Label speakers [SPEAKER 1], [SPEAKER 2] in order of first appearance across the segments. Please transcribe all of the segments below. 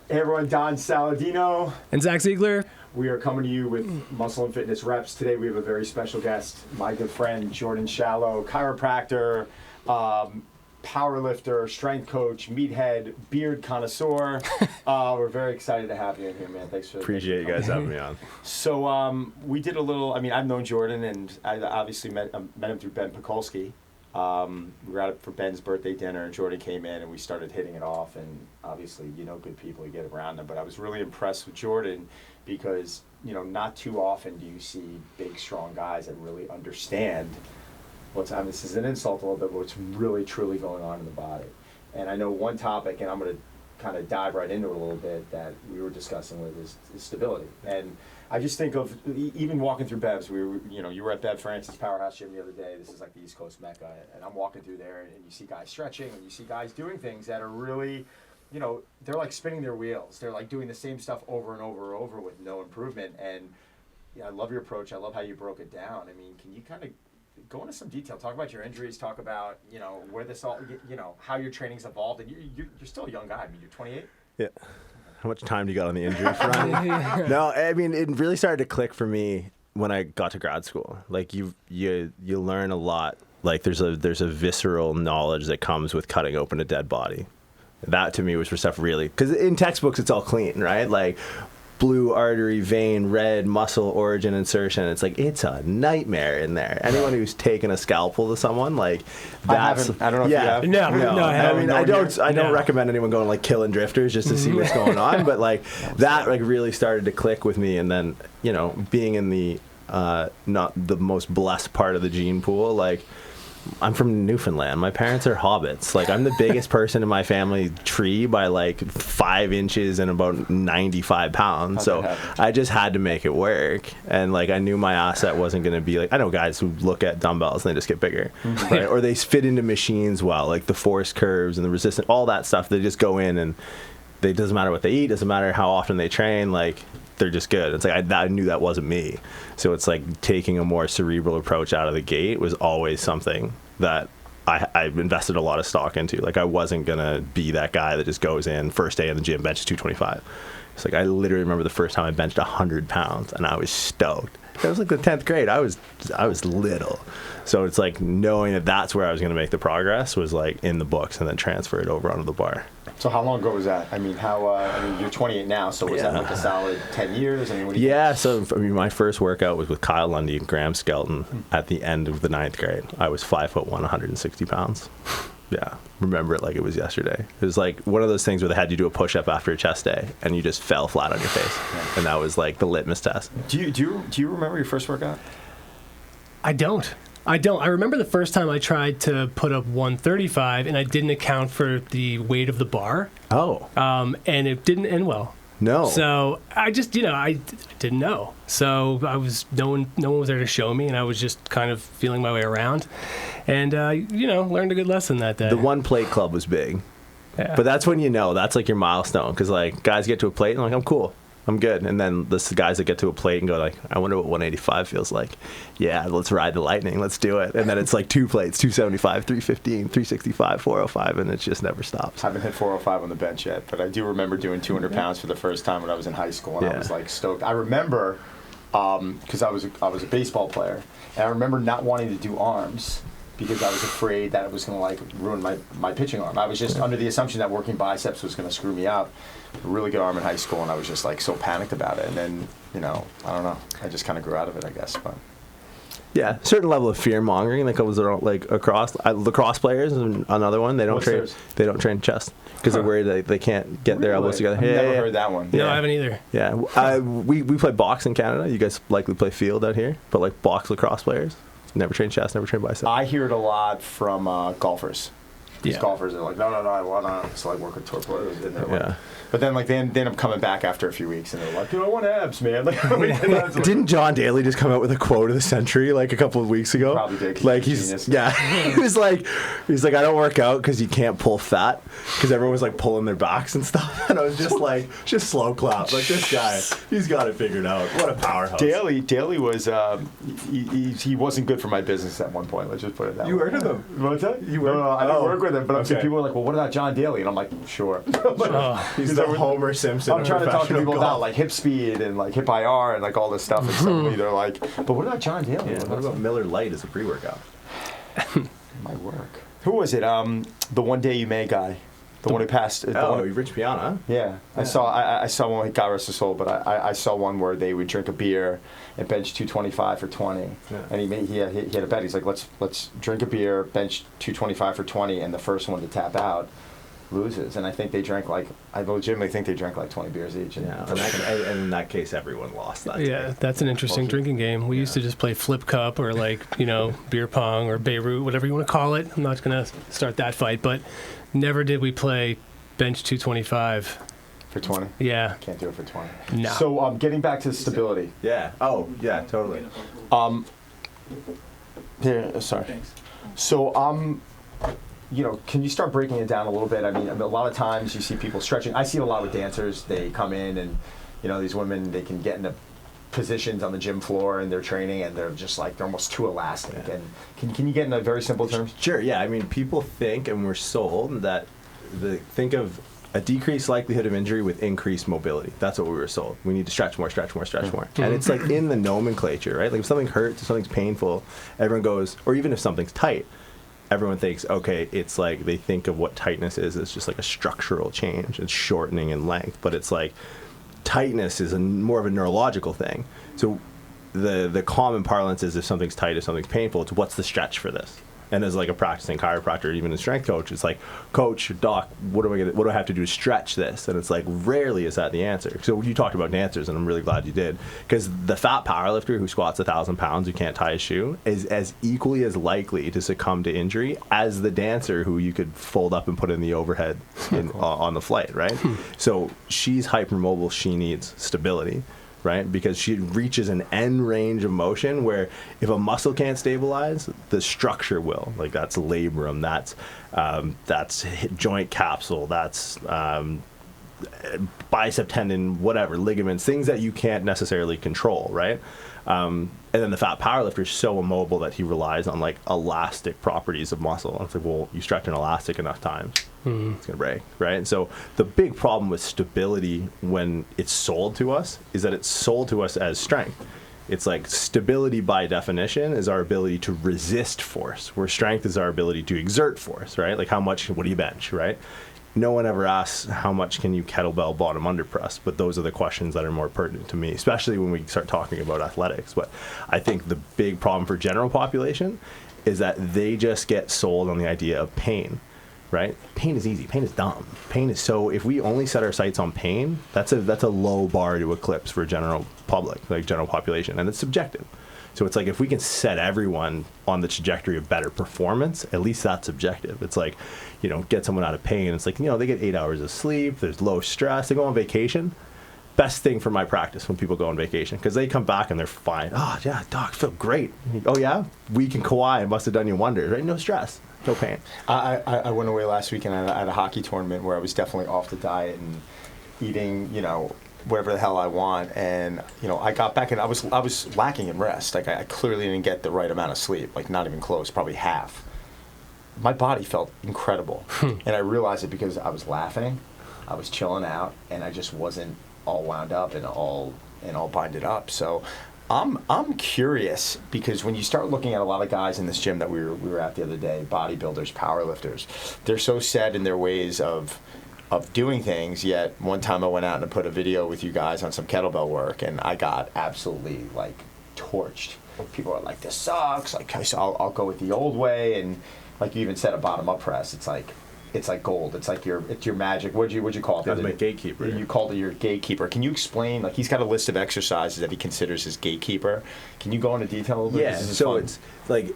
[SPEAKER 1] Hey everyone, Don Saladino.
[SPEAKER 2] And Zack Zeigler.
[SPEAKER 1] We are coming to you with Muscle and Fitness Reps. Today we have a very special guest, my good friend Jordan Shallow, chiropractor, powerlifter, strength coach, meathead, beard connoisseur. We're very excited to have you in here, man. Thanks for
[SPEAKER 3] Appreciate you guys having me on.
[SPEAKER 1] So we did a little, I've known Jordan, and I obviously met him through Ben Pekulski. We were out for Ben's birthday dinner, and Jordan came in, and we started hitting it off. And obviously, good people, you get around them. But I was really impressed with Jordan because, not too often do you see big, strong guys that really understand this is an insult a little bit, but what's really, truly going on in the body. And I know one topic, and I'm going to kind of dive right into it a little bit, that we were discussing with is stability. And I just think of even walking through Bev's. You were at Bev Francis Powerhouse Gym the other day. This is like the East Coast Mecca, and I'm walking through there, and you see guys stretching, and you see guys doing things that are really, they're like spinning their wheels. They're like doing the same stuff over and over and over with no improvement. And I love your approach. I love how you broke it down. Can you kind of go into some detail? Talk about your injuries. Talk about where this all, how your training's evolved. And you're still a young guy. You're 28.
[SPEAKER 3] Yeah. How much time do you got on the injury front? No, it really started to click for me when I got to grad school. Like you learn a lot. Like there's a visceral knowledge that comes with cutting open a dead body. That to me was for stuff really, because in textbooks it's all clean, right? Like blue artery, vein, red, muscle, origin, insertion. It's like, it's a nightmare in there. Anyone who's taken a scalpel to someone, like, that's...
[SPEAKER 1] I don't know if you have.
[SPEAKER 2] No, I haven't.
[SPEAKER 3] I don't recommend anyone going, like, killing drifters just to see what's going on, but, like, that, like, really started to click with me, and then, being in the, not the most blessed part of the gene pool, like, I'm from Newfoundland. My parents are hobbits. Like, I'm the biggest person in my family tree by like 5 inches and about 95 pounds. So I just had to make it work. And like, I knew my asset wasn't going to be like, I know guys who look at dumbbells and they just get bigger, right? Or they fit into machines well, like the force curves and the resistance, all that stuff. They just go in and it doesn't matter what they eat. Doesn't matter how often they train. Like, they're just good. It's like I knew that wasn't me. So it's like taking a more cerebral approach out of the gate was always something that I invested a lot of stock into. Like, I wasn't going to be that guy that just goes in first day in the gym, benches 225. It's like, I literally remember the first time I benched 100 pounds and I was stoked. It was like the 10th grade. I was little. So it's like knowing that that's where I was going to make the progress was like in the books, and then transfer it over onto the bar.
[SPEAKER 1] So how long ago was that? You're 28 now, so was that like a solid 10 years?
[SPEAKER 3] So my first workout was with Kyle Lundy and Graham Skelton at the end of the 9th grade. I was 5'1", 160 pounds. Yeah, remember it like it was yesterday. It was like one of those things where they had you do a push-up after a chest day, and you just fell flat on your face, and that was like the litmus test.
[SPEAKER 1] Do you remember your first workout?
[SPEAKER 2] I don't. I remember the first time I tried to put up 135, and I didn't account for the weight of the bar.
[SPEAKER 3] Oh.
[SPEAKER 2] And it didn't end well.
[SPEAKER 3] No.
[SPEAKER 2] So I just, I didn't know. So no one was there to show me, and I was just kind of feeling my way around, and learned a good lesson that day.
[SPEAKER 3] The one plate club was big, but that's when that's like your milestone, because like guys get to a plate and like, I'm cool, I'm good, and then the guys that get to a plate and go like, I wonder what 185 feels like. Yeah, let's ride the lightning, let's do it. And then it's like 2 plates, 275, 315, 365, 405, and it just never stops.
[SPEAKER 1] I haven't hit 405 on the bench yet, but I do remember doing 200 pounds for the first time when I was in high school, and I was like stoked. I remember because I was a baseball player, and I remember not wanting to do arms because I was afraid that it was going to like ruin my pitching arm. I was just under the assumption that working biceps was going to screw me up. A really good arm in high school, and I was just like so panicked about it. And then, I don't know, I just kind of grew out of it, I guess. But
[SPEAKER 3] yeah, certain level of fear mongering that goes like across. Lacrosse players, and another one, they don't train chest because they're worried that they can't get their elbows together.
[SPEAKER 1] I've never heard that one.
[SPEAKER 2] No, I haven't either.
[SPEAKER 3] Yeah, we play box in Canada. You guys likely play field out here, but like box lacrosse players never train chest, never train bicep.
[SPEAKER 1] I hear it a lot from golfers. These golfers are like, no, I want to. So I work with torpedoes. But then, like, they end up coming back after a few weeks, and they're like, I want abs, man. Like,
[SPEAKER 3] didn't John Daly just come out with a quote of the century like a couple of weeks ago?
[SPEAKER 1] Probably did.
[SPEAKER 3] Like he's like, I don't work out because you can't pull fat, because everyone was like pulling their backs and stuff, and I was just like, just slow clap. Like, this guy, he's got it figured out. What a powerhouse.
[SPEAKER 1] Daly was he wasn't good for my business at one point. Let's just put it that way.
[SPEAKER 3] You worked with him?
[SPEAKER 1] What's that?
[SPEAKER 3] You worked?
[SPEAKER 1] No, I didn't work with with him, but I'm seeing
[SPEAKER 3] Okay.
[SPEAKER 1] people are like, well, what about John Daly? And I'm like, sure.
[SPEAKER 3] He's the Homer Simpson.
[SPEAKER 1] I'm trying to talk to
[SPEAKER 3] professional
[SPEAKER 1] people
[SPEAKER 3] golf.
[SPEAKER 1] about like hip speed and like hip IR and like all this stuff, and suddenly they're like, but what about John Daly?
[SPEAKER 3] Yeah, what about Miller Lite as a pre-workout?
[SPEAKER 1] Might work. Who was it? The One Day You May guy. The one who passed.
[SPEAKER 3] Rich Piana.
[SPEAKER 1] Yeah, I saw one. God rest his soul, but I saw one where they would drink a beer and bench 225 for 20,
[SPEAKER 3] Yeah.
[SPEAKER 1] and he had a bet. He's like, let's drink a beer, bench 225 for 20, and the first one to tap out loses. And I think they drank I legitimately think they drank like 20 beers each. And
[SPEAKER 3] And in that case, everyone lost that.
[SPEAKER 2] Yeah, that's an interesting
[SPEAKER 1] Bullshit.
[SPEAKER 2] drinking game. We used to just play flip cup or beer pong or Beirut, whatever you want to call it. I'm not going to start that fight, but never did we play bench 225.
[SPEAKER 1] for 20.
[SPEAKER 2] Yeah.
[SPEAKER 1] Can't do it for 20.
[SPEAKER 2] No.
[SPEAKER 1] So getting back to stability.
[SPEAKER 3] Yeah. Oh, yeah, totally.
[SPEAKER 1] Here, sorry. So can you start breaking it down a little bit? I mean, a lot of times you see people stretching. I see it a lot with dancers. They come in and, these women, they can get into positions on the gym floor and they're training and they're just like, they're almost too elastic.
[SPEAKER 3] Yeah.
[SPEAKER 1] And can you get into very simple terms?
[SPEAKER 3] Sure, yeah. I mean, people think, and we're sold, that think of a decreased likelihood of injury with increased mobility. That's what we were sold. We need to stretch more, stretch more, stretch more. And it's like in the nomenclature, right? Like if something hurts, if something's painful, everyone goes, or even if something's tight, everyone thinks, okay, it's like they think of what tightness is as just like a structural change. It's shortening in length, but it's like tightness is more of a neurological thing. So the common parlance is if something's tight, if something's painful, it's what's the stretch for this? And as like a practicing chiropractor, even a strength coach, it's like, coach, doc, what do I have to do to stretch this? And it's like, rarely is that the answer. So you talked about dancers, and I'm really glad you did, because the fat powerlifter who squats 1,000 pounds who can't tie his shoe is as equally as likely to succumb to injury as the dancer who you could fold up and put in the overhead on the flight, right? So she's hypermobile, she needs stability. Right? Because she reaches an end range of motion where if a muscle can't stabilize, the structure will. Like that's labrum, that's hip joint capsule, that's bicep tendon, whatever, ligaments, things that you can't necessarily control, right? And then the fat powerlifter is so immobile that he relies on like elastic properties of muscle. And it's like, well, you stretch an elastic enough times, it's gonna break, right? And so the big problem with stability when it's sold to us is that it's sold to us as strength. It's like stability by definition is our ability to resist force, where strength is our ability to exert force, right? Like what do you bench, right? No one ever asks how much can you kettlebell bottom under press, but those are the questions that are more pertinent to me, especially when we start talking about athletics. But I think the big problem for general population is that they just get sold on the idea of pain, right? Pain is easy. Pain is dumb. Pain is so, if we only set our sights on pain, that's a low bar to eclipse for general public, like general population, and it's subjective. So it's like if we can set everyone on the trajectory of better performance, at least that's objective. It's like, get someone out of pain. It's like, they get 8 hours of sleep, there's low stress, they go on vacation. Best thing for my practice when people go on vacation, because they come back and they're fine. Oh, yeah, doc, I feel great. Oh, yeah? Week in Kauai must have done you wonders, right? No stress, no pain.
[SPEAKER 1] I went away last weekend at a hockey tournament where I was definitely off the diet and eating, whatever the hell I want, and I got back and I was lacking in rest. Like I clearly didn't get the right amount of sleep, like not even close, probably half. My body felt incredible, and I realized it because I was laughing, I was chilling out, and I just wasn't all wound up and all binded up. So I'm curious, because when you start looking at a lot of guys in this gym that we were at the other day, bodybuilders, powerlifters, they're so set in their ways of doing things, yet one time I went out and put a video with you guys on some kettlebell work, and I got absolutely like torched. People are like, this sucks, like I'll go with the old way, and like you even said a bottom up press, it's like gold, it's your magic. What'd you call it?
[SPEAKER 3] That's my gatekeeper.
[SPEAKER 1] You called it your gatekeeper. Can you explain, like he's got a list of exercises that he considers his gatekeeper. Can you go into detail a little bit?
[SPEAKER 3] Yeah, so it's like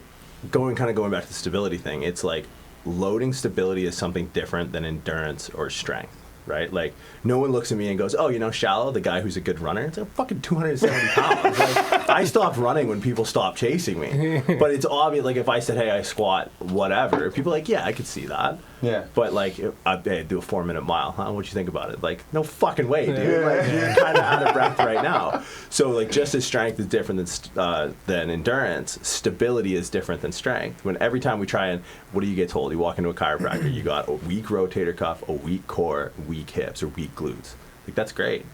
[SPEAKER 3] going back to the stability thing, it's like loading stability is something different than endurance or strength, right? Like no one looks at me and goes, oh, Shallow, the guy who's a good runner, it's like fucking 270 pounds. Like, I stopped running when people stopped chasing me. But it's obvious, like if I said, hey, I squat whatever, people are like, yeah, I could see that.
[SPEAKER 1] Yeah.
[SPEAKER 3] But like, hey, do a 4-minute mile. Huh? What'd you think about it? Like, no fucking way, dude. Like, you're kind of out of breath right now. So like, just as strength is different than endurance, stability is different than strength. When every time we try and, what do you get told? You walk into a chiropractor, you got a weak rotator cuff, a weak core, weak hips, or weak glutes. Like, that's great.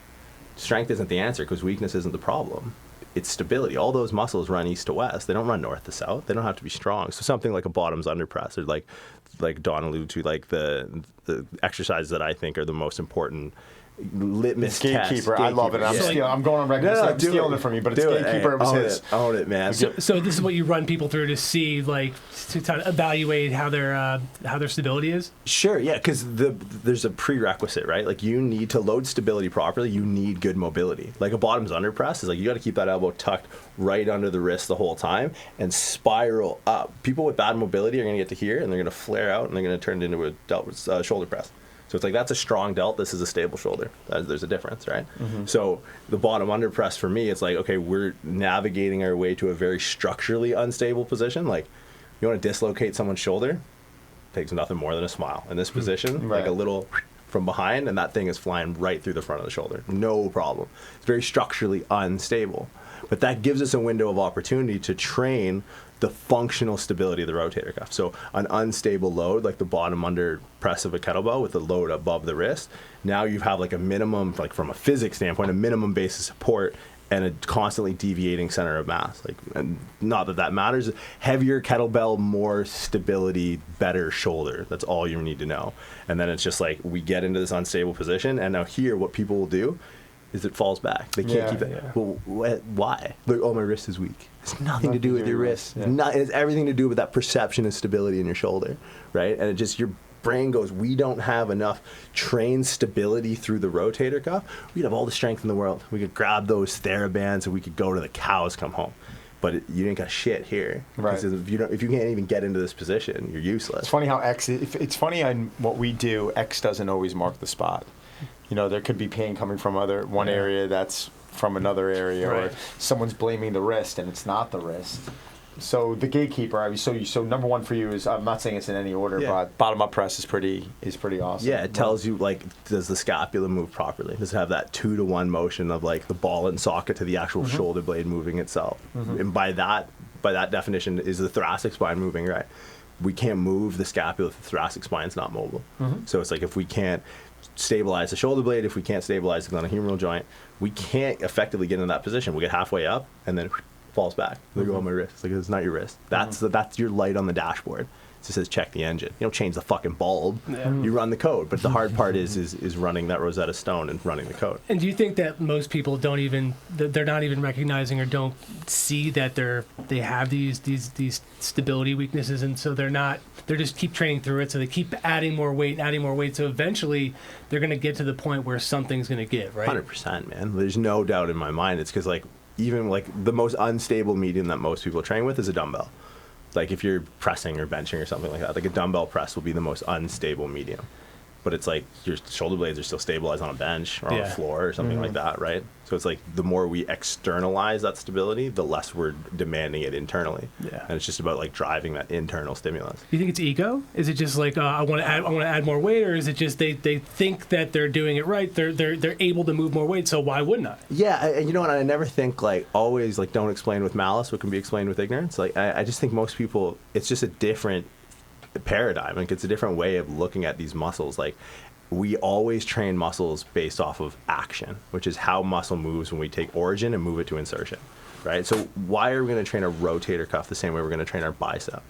[SPEAKER 3] Strength isn't the answer because weakness isn't the problem. It's stability. All those muscles run east to west. They don't run north to south. They don't have to be strong. So something like a bottoms under press, or like Don alluded to, like the exercises that I think are the most important litmus test.
[SPEAKER 1] Gatekeeper. I love it. I'm going on record. I'm stealing it from you, but it's Gatekeeper. It was his.
[SPEAKER 3] Own it, man.
[SPEAKER 2] So this is what you run people through to see, like, to kind of evaluate how their stability is?
[SPEAKER 3] Sure, yeah, because there's a prerequisite, right? Like, you need to load stability properly, you need good mobility. Like, a bottoms under press is like, you got to keep that elbow tucked right under the wrist the whole time and spiral up. People with bad mobility are going to get to here, and they're going to flare out, and they're going to turn it into a delt shoulder press. So it's like, that's a strong delt, this is a stable shoulder. There's a difference, right? Mm-hmm. So the bottom under press for me, it's like, okay, we're navigating our way to a very structurally unstable position. Like, you want to dislocate someone's shoulder, takes nothing more than a smile. In this position, like a little from behind, and that thing is flying right through the front of the shoulder. No problem. It's very structurally unstable. But that gives us a window of opportunity to train the functional stability of the rotator cuff. So an unstable load, like the bottom under press of a kettlebell with the load above the wrist, now you have like a minimum, like from a physics standpoint, a minimum base of support and a constantly deviating center of mass. Like, and not that matters. Heavier kettlebell, more stability, better shoulder. That's all you need to know. And then it's just like, we get into this unstable position, and now here, what people will do is it falls back. They can't keep it. Yeah. Well, why? Like, oh, my wrist is weak. It's nothing to do with your wrist. Yeah. It's everything to do with that perception of stability in your shoulder, right? And it just, your brain goes, we don't have enough trained stability through the rotator cuff. We'd have all the strength in the world. We could grab those TheraBands and we could go to the cows come home. But you ain't got shit here. Right. If you can't even get into this position, you're useless.
[SPEAKER 1] It's funny how it's funny on what we do, X doesn't always mark the spot. You know, there could be pain coming from one area that's from another area, or someone's blaming the wrist and it's not the wrist. So the gatekeeper, so number one for you is, I'm not saying it's in any order, but bottom up press is pretty awesome.
[SPEAKER 3] Yeah, it tells you, like, does the scapula move properly? Does it have that 2-to-1 motion of like the ball and socket to the actual shoulder blade moving itself? And by that definition, is the thoracic spine moving right? We can't move the scapula if the thoracic spine's not mobile. So it's like, if we can't stabilize the shoulder blade, if we can't stabilize the glenohumeral joint, we can't effectively get in that position. We get halfway up and then falls back. Look on my wrist. It's like, it's not your wrist. That's your light on the dashboard. It just says check the engine. You don't change the fucking bulb. You run the code. But the hard part is running that Rosetta Stone and running the code.
[SPEAKER 2] And do you think that most people they're not even recognizing or don't see that they have these stability weaknesses, and so they're just keep training through it, so they keep adding more weight, so eventually they're going to get to the point where something's going to give, right?
[SPEAKER 3] 100%, man. There's no doubt in my mind. It's because, like, even like the most unstable medium that most people train with is a dumbbell. Like, if you're pressing or benching or something like that, like a dumbbell press will be the most unstable medium. But it's like your shoulder blades are still stabilized on a bench or on a floor or something like that, right? So it's like, the more we externalize that stability, the less we're demanding it internally. Yeah. And it's just about like driving that internal stimulus.
[SPEAKER 2] Do you think it's ego? Is it just like, I want to add more weight, or is it just they think that they're doing it right? They're able to move more weight, so why wouldn't I?
[SPEAKER 3] Yeah, and you know what? I never think, like, always, like, don't explain with malice what can be explained with ignorance. Like, I just think most people, it's just a different paradigm. Like, it's a different way of looking at these muscles. Like, we always train muscles based off of action, which is how muscle moves when we take origin and move it to insertion, right? So why are we going to train our rotator cuff the same way we're going to train our bicep?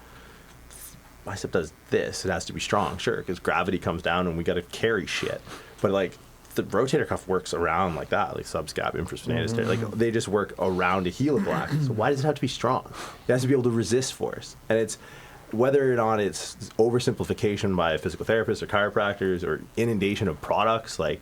[SPEAKER 3] Bicep does this. It has to be strong, sure, because gravity comes down and we got to carry shit. But, like, the rotator cuff works around like that, like subscap, infraspinatus, like, they just work around a helical axis. So why does it have to be strong? It has to be able to resist force. And it's, whether or not it's oversimplification by physical therapists or chiropractors or inundation of products, like,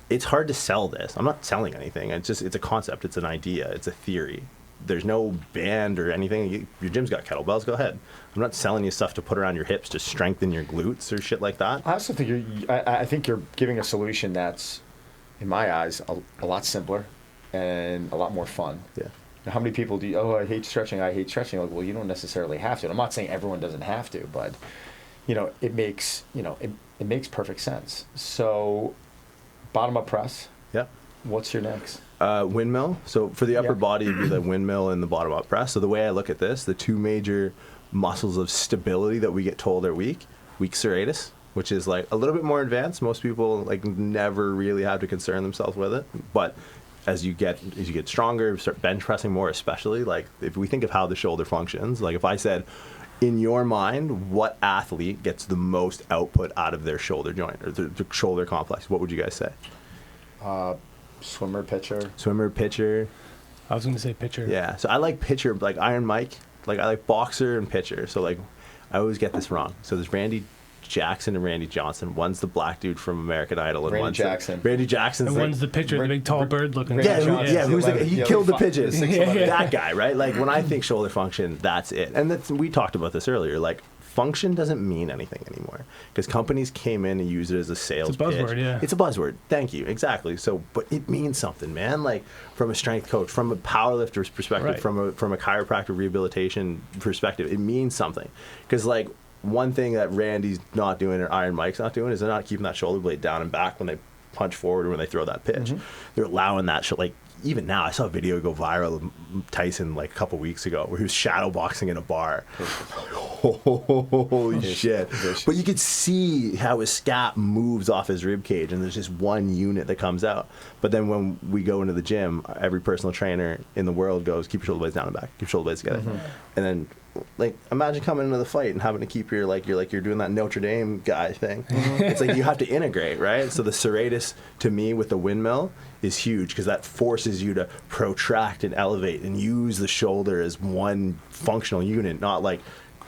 [SPEAKER 3] it's hard to sell this. I'm not selling anything. It's a concept. It's an idea. It's a theory. There's no band or anything. Your gym's got kettlebells. Go ahead. I'm not selling you stuff to put around your hips to strengthen your glutes or shit like that.
[SPEAKER 1] I also think I think you're giving a solution that's, in my eyes, a lot simpler and a lot more fun. Yeah. How many people do I hate stretching. Like, well, you don't necessarily have to. And I'm not saying everyone doesn't have to, but it makes, it makes perfect sense. So bottom up press.
[SPEAKER 3] Yep.
[SPEAKER 1] What's your next?
[SPEAKER 3] Windmill. So for the upper
[SPEAKER 1] Yep.
[SPEAKER 3] body, it'd be the windmill and the bottom up press. So the way I look at this, the two major muscles of stability that we get told are weak serratus, which is like a little bit more advanced. Most people like never really have to concern themselves with it. But as you get stronger, start bench pressing more, especially like if we think of how the shoulder functions, like if I said, in your mind, what athlete gets the most output out of their shoulder joint or the shoulder complex? What would you guys say?
[SPEAKER 1] Swimmer, pitcher.
[SPEAKER 3] Swimmer, pitcher.
[SPEAKER 2] I was going to say pitcher.
[SPEAKER 3] Yeah. So I like pitcher, like Iron Mike. Like I like boxer and pitcher. So like I always get this wrong. So there's Randy Jackson and Randy Johnson. One's the black dude from American Idol, and
[SPEAKER 1] Randy Jackson.
[SPEAKER 3] Randy Jackson's
[SPEAKER 2] And one's the pitcher, the big tall bird looking guy.
[SPEAKER 3] yeah, who's like, he killed the pigeons.
[SPEAKER 2] Yeah.
[SPEAKER 3] That guy, right? Like when I think shoulder function, that's it. And we talked about this earlier. Like function doesn't mean anything anymore because companies came in and used it as a sales
[SPEAKER 2] It's a buzzword,
[SPEAKER 3] pitch.
[SPEAKER 2] yeah.
[SPEAKER 3] It's a buzzword. Thank you. Exactly. So, but it means something, man. Like from a strength coach, from a powerlifter's perspective,
[SPEAKER 2] Right.
[SPEAKER 3] from a chiropractor rehabilitation perspective, it means something. Because like one thing that Randy's not doing or Iron Mike's not doing is they're not keeping that shoulder blade down and back when they punch forward or when they throw that pitch.
[SPEAKER 1] Mm-hmm.
[SPEAKER 3] They're allowing that shit. Like even now, I saw a video go viral of Tyson like a couple weeks ago where he was shadow boxing in a bar. Holy shit! But you could see how his scap moves off his rib cage, and there's just one unit that comes out. But then when we go into the gym, every personal trainer in the world goes, "Keep your shoulder blades down and back. Keep your shoulder blades together."
[SPEAKER 1] Mm-hmm.
[SPEAKER 3] And then, like, imagine coming into the fight and having to keep you're doing that Notre Dame guy thing. It's like you have to integrate, right? So the serratus to me with the windmill is huge because that forces you to protract and elevate and use the shoulder as one functional unit, not like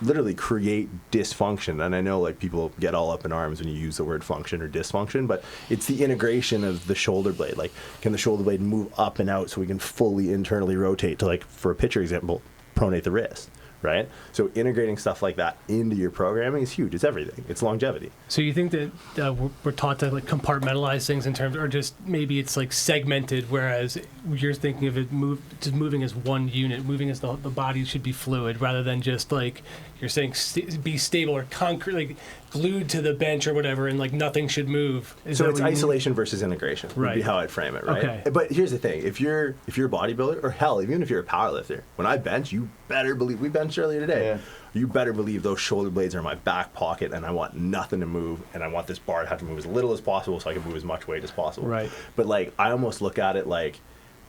[SPEAKER 3] literally create dysfunction. And I know like people get all up in arms when you use the word function or dysfunction, but it's the integration of the shoulder blade. Like, can the shoulder blade move up and out so we can fully internally rotate to, like, for a pitcher example, pronate the wrist, right? So integrating stuff like that into your programming is huge. It's everything. It's longevity.
[SPEAKER 2] So you think that we're taught to like compartmentalize things in terms, or just maybe it's like segmented, whereas you're thinking of it just moving as one unit, moving as the body should be fluid rather than just like you're saying be stable or concrete, like glued to the bench or whatever, and like nothing should move.
[SPEAKER 3] So it's isolation versus integration would be
[SPEAKER 2] Right.
[SPEAKER 3] how I'd frame it, right?
[SPEAKER 2] Okay.
[SPEAKER 3] But here's the thing: if you're a bodybuilder, or hell, even if you're a powerlifter, when I bench, you better believe we benched earlier today.
[SPEAKER 1] Yeah.
[SPEAKER 3] You better believe those shoulder blades are in my back pocket, and I want nothing to move, and I want this bar to have to move as little as possible so I can move as much weight as possible.
[SPEAKER 2] Right.
[SPEAKER 3] But like, I almost look at it like,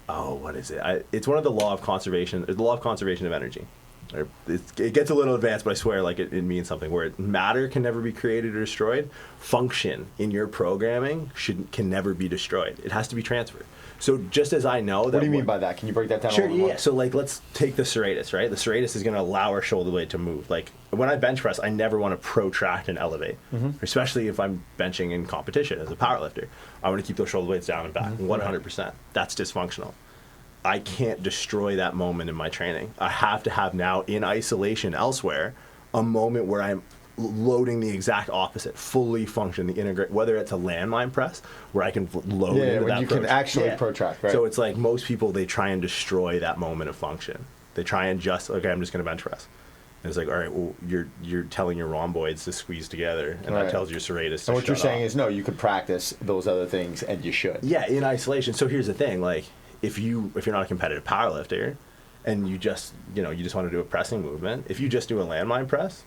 [SPEAKER 3] oh, what is it? It's one of the law of conservation of energy. It gets a little advanced, but I swear, like it means something. Where matter can never be created or destroyed, function in your programming can never be destroyed. It has to be transferred. So just as I know that.
[SPEAKER 1] What do you mean by that? Can you break that down?
[SPEAKER 3] Sure,
[SPEAKER 1] a little more?
[SPEAKER 3] yeah. So like, let's take the serratus, right? The serratus is going to allow our shoulder blade to move. Like when I bench press, I never want to protract and elevate, especially if I'm benching in competition as a powerlifter. I want to keep those shoulder blades down and back, 100%. That's dysfunctional. I can't destroy that moment in my training. I have to have now in isolation elsewhere a moment where I'm loading the exact opposite, fully function, the integrate, whether it's a landmine press where I can load into
[SPEAKER 1] when
[SPEAKER 3] that
[SPEAKER 1] you can actually protract, right?
[SPEAKER 3] So it's like most people, they try and destroy that moment of function. They try and okay, I'm just going to bench press. And it's like, all right, well, you're telling your rhomboids to squeeze together, and that tells your serratus to
[SPEAKER 1] And what you're
[SPEAKER 3] shut
[SPEAKER 1] saying
[SPEAKER 3] off.
[SPEAKER 1] is, no, you could practice those other things, and you should.
[SPEAKER 3] Yeah, in isolation. So here's the thing, like, if you're not a competitive powerlifter, and you just want to do a pressing movement, if you just do a landmine press,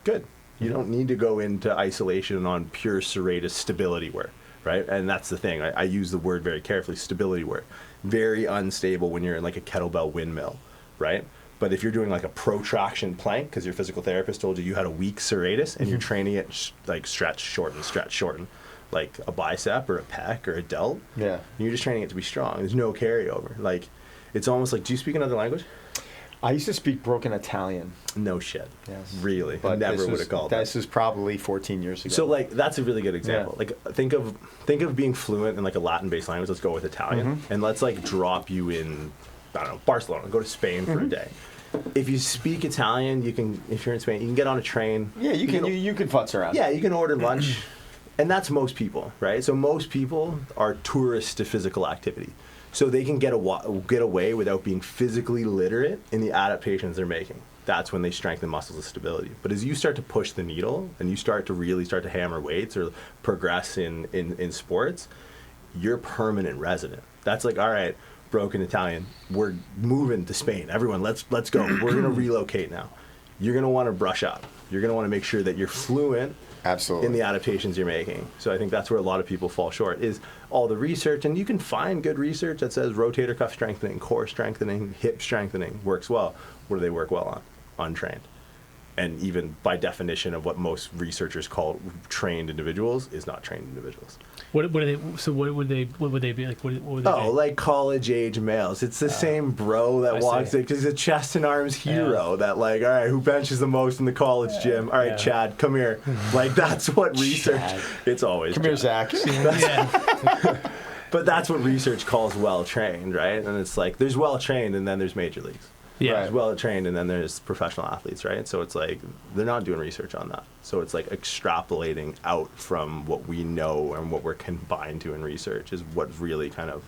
[SPEAKER 3] good. You don't need to go into isolation on pure serratus stability work, right? And that's the thing. I use the word very carefully, stability work. Very unstable when you're in like a kettlebell windmill, right? But if you're doing like a protraction plank, because your physical therapist told you had a weak serratus, and you're training it like stretch, shorten, like a bicep or a pec or a delt,
[SPEAKER 1] Yeah.
[SPEAKER 3] you're just training it to be strong. There's no carryover. Like, it's almost like, do you speak another language?
[SPEAKER 1] I used to speak broken Italian.
[SPEAKER 3] No shit.
[SPEAKER 1] Yes.
[SPEAKER 3] Really.
[SPEAKER 1] But
[SPEAKER 3] Never would have called it.
[SPEAKER 1] This was probably 14 years ago.
[SPEAKER 3] So like that's a really good example.
[SPEAKER 1] Yeah.
[SPEAKER 3] Like think of being fluent in like a Latin-based language. Let's go with Italian, and let's like drop you in, I don't know, Barcelona. Go to Spain for a day. If you speak Italian, you can. If you're in Spain, you can get on a train.
[SPEAKER 1] Yeah, you can futz around.
[SPEAKER 3] Yeah, you can order lunch, and that's most people, right? So most people are tourists to physical activity, so they can get away without being physically literate in the adaptations they're making. that's when they strengthen muscles of stability. But as you start to push the needle and you start to hammer weights or progress in sports, you're permanent resident. That's like, all right, broken Italian, we're moving to Spain. Everyone, let's go. We're going to relocate now. You're going to want to brush up. You're going to want to make sure that you're fluent in the adaptations you're making. So I think that's where a lot of people fall short, is all the research. And you can find good research that says rotator cuff strengthening, core strengthening, hip strengthening works well. What do they work well on? Untrained. And even by definition of what most researchers call trained individuals is not trained individuals.
[SPEAKER 2] What are they? So what would they be like? What would they be?
[SPEAKER 3] Like college age males. It's the same bro that walks in because he's a chest and arms hero. That like, all right, who benches the most in the college gym? All right, Chad, come here. Like that's what research. It's always
[SPEAKER 1] come here, Zach.
[SPEAKER 3] But that's what research calls well trained, right? And it's like there's well trained and then there's major leagues.
[SPEAKER 2] Yeah.
[SPEAKER 3] There's well trained and then there's professional athletes, right? So it's like they're not doing research on that. So it's like extrapolating out from what we know and what we're combined to in research is what really kind of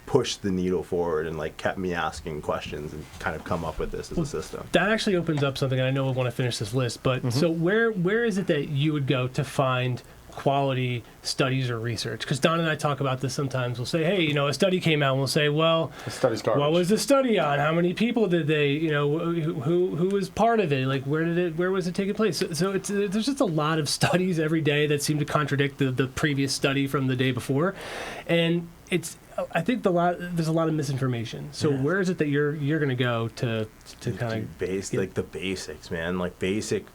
[SPEAKER 3] pushed the needle forward and like kept me asking questions and kind of come up with this as a system.
[SPEAKER 2] That actually opens up something, and I know we want to finish this list, but so where is it that you would go to find quality studies or research? Because Don and I talk about this sometimes. We'll say, hey, a study came out, and we'll say, well,
[SPEAKER 1] the study's garbage.
[SPEAKER 2] What was the study on? How many people did they, who was part of it? Like, where was it taking place? So there's just a lot of studies every day that seem to contradict the previous study from the day before, and I think there's a lot of misinformation. So where is it that you're going to go to kind of
[SPEAKER 3] like the basics, man, like basic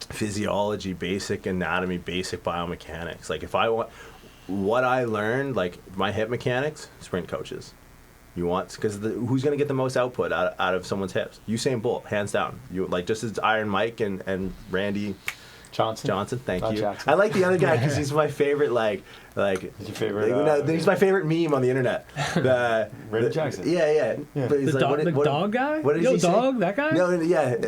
[SPEAKER 3] physiology, basic anatomy, basic biomechanics. Like if I want what I learned, like my hip mechanics, sprint coaches. You want, because who's going to get the most output out of someone's hips? Usain Bolt, hands down. You like just as Iron Mike and Randy Johnson. Thank you. Jackson. I like the other guy because he's my favorite. Like he's your favorite. He's my favorite meme on the internet.
[SPEAKER 1] Randy Jackson.
[SPEAKER 3] Yeah. But he's
[SPEAKER 2] the dog guy.
[SPEAKER 3] What is he
[SPEAKER 2] dog?
[SPEAKER 3] Say?
[SPEAKER 2] That guy?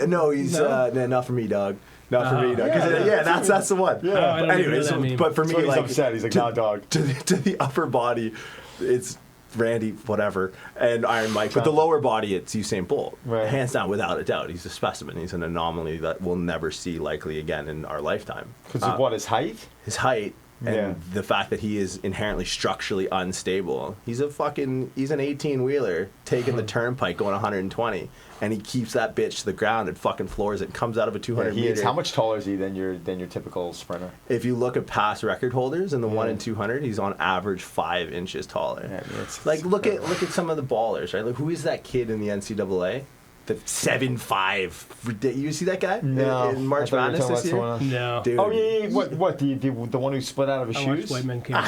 [SPEAKER 3] No, he's not for me, dog. Not for me, dog. That's the one.
[SPEAKER 2] Yeah.
[SPEAKER 3] But for me,
[SPEAKER 1] he's upset. He's like, nah, dog.
[SPEAKER 3] To the upper body, it's Randy, whatever, and Iron Mike. But the lower body, it's Usain Bolt.
[SPEAKER 1] Right.
[SPEAKER 3] Hands down, without a doubt. He's a specimen. He's an anomaly that we'll never see likely again in our lifetime.
[SPEAKER 1] Because of what, his height?
[SPEAKER 3] His height. And the fact that he is inherently structurally unstable. He's an 18-wheeler taking the turnpike going 120, and he keeps that bitch to the ground and fucking floors it and comes out of a 200 meter.
[SPEAKER 1] How much taller is he than your typical sprinter?
[SPEAKER 3] If you look at past record holders in the 1 in 200, he's on average 5 inches taller. Yeah, look at some of the ballers, right? Like who is that kid in the NCAA? The 7'5". You see that guy?
[SPEAKER 1] No.
[SPEAKER 3] In March Madness this year?
[SPEAKER 2] No.
[SPEAKER 3] Dude.
[SPEAKER 1] Oh yeah. What? The one who split out of his shoes?
[SPEAKER 3] I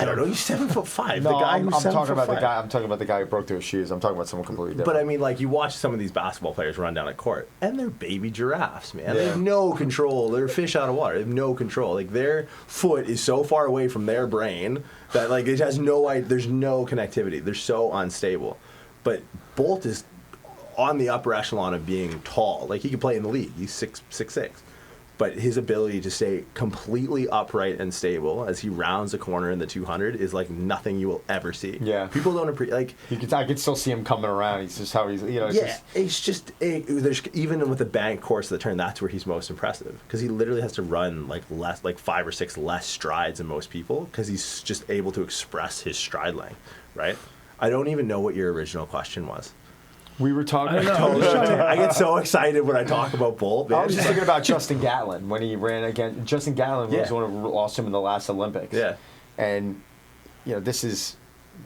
[SPEAKER 3] don't know. He's 7'5".
[SPEAKER 1] No,
[SPEAKER 3] the guy
[SPEAKER 1] I'm
[SPEAKER 3] who's
[SPEAKER 1] talking about the guy. I'm talking about the guy who broke through his shoes. I'm talking about someone completely different.
[SPEAKER 3] But I mean, like you watch some of these basketball players run down a court, and they're baby giraffes, man.
[SPEAKER 1] Yeah.
[SPEAKER 3] They have no control. They're fish out of water. They have no control. Like their foot is so far away from their brain that like it has there's no connectivity. They're so unstable. But Bolt is on the upper echelon of being tall. Like he could play in the league. He's 6'6". But his ability to stay completely upright and stable as he rounds a corner in the 200 is like nothing you will ever see.
[SPEAKER 1] Yeah.
[SPEAKER 3] People don't appreciate, like...
[SPEAKER 1] I can still see him coming around. He's just how he's,
[SPEAKER 3] there's even with the bank course of the turn, that's where he's most impressive. Because he literally has to run like 5 or 6 less strides than most people because he's just able to express his stride length, right? I don't even know what your original question was.
[SPEAKER 1] We were talking.
[SPEAKER 3] I get so excited when I talk about Bolt. Man.
[SPEAKER 1] I was just thinking about Justin Gatlin when he ran again. Justin Gatlin was the one who lost him in the last Olympics.
[SPEAKER 3] Yeah,
[SPEAKER 1] and this is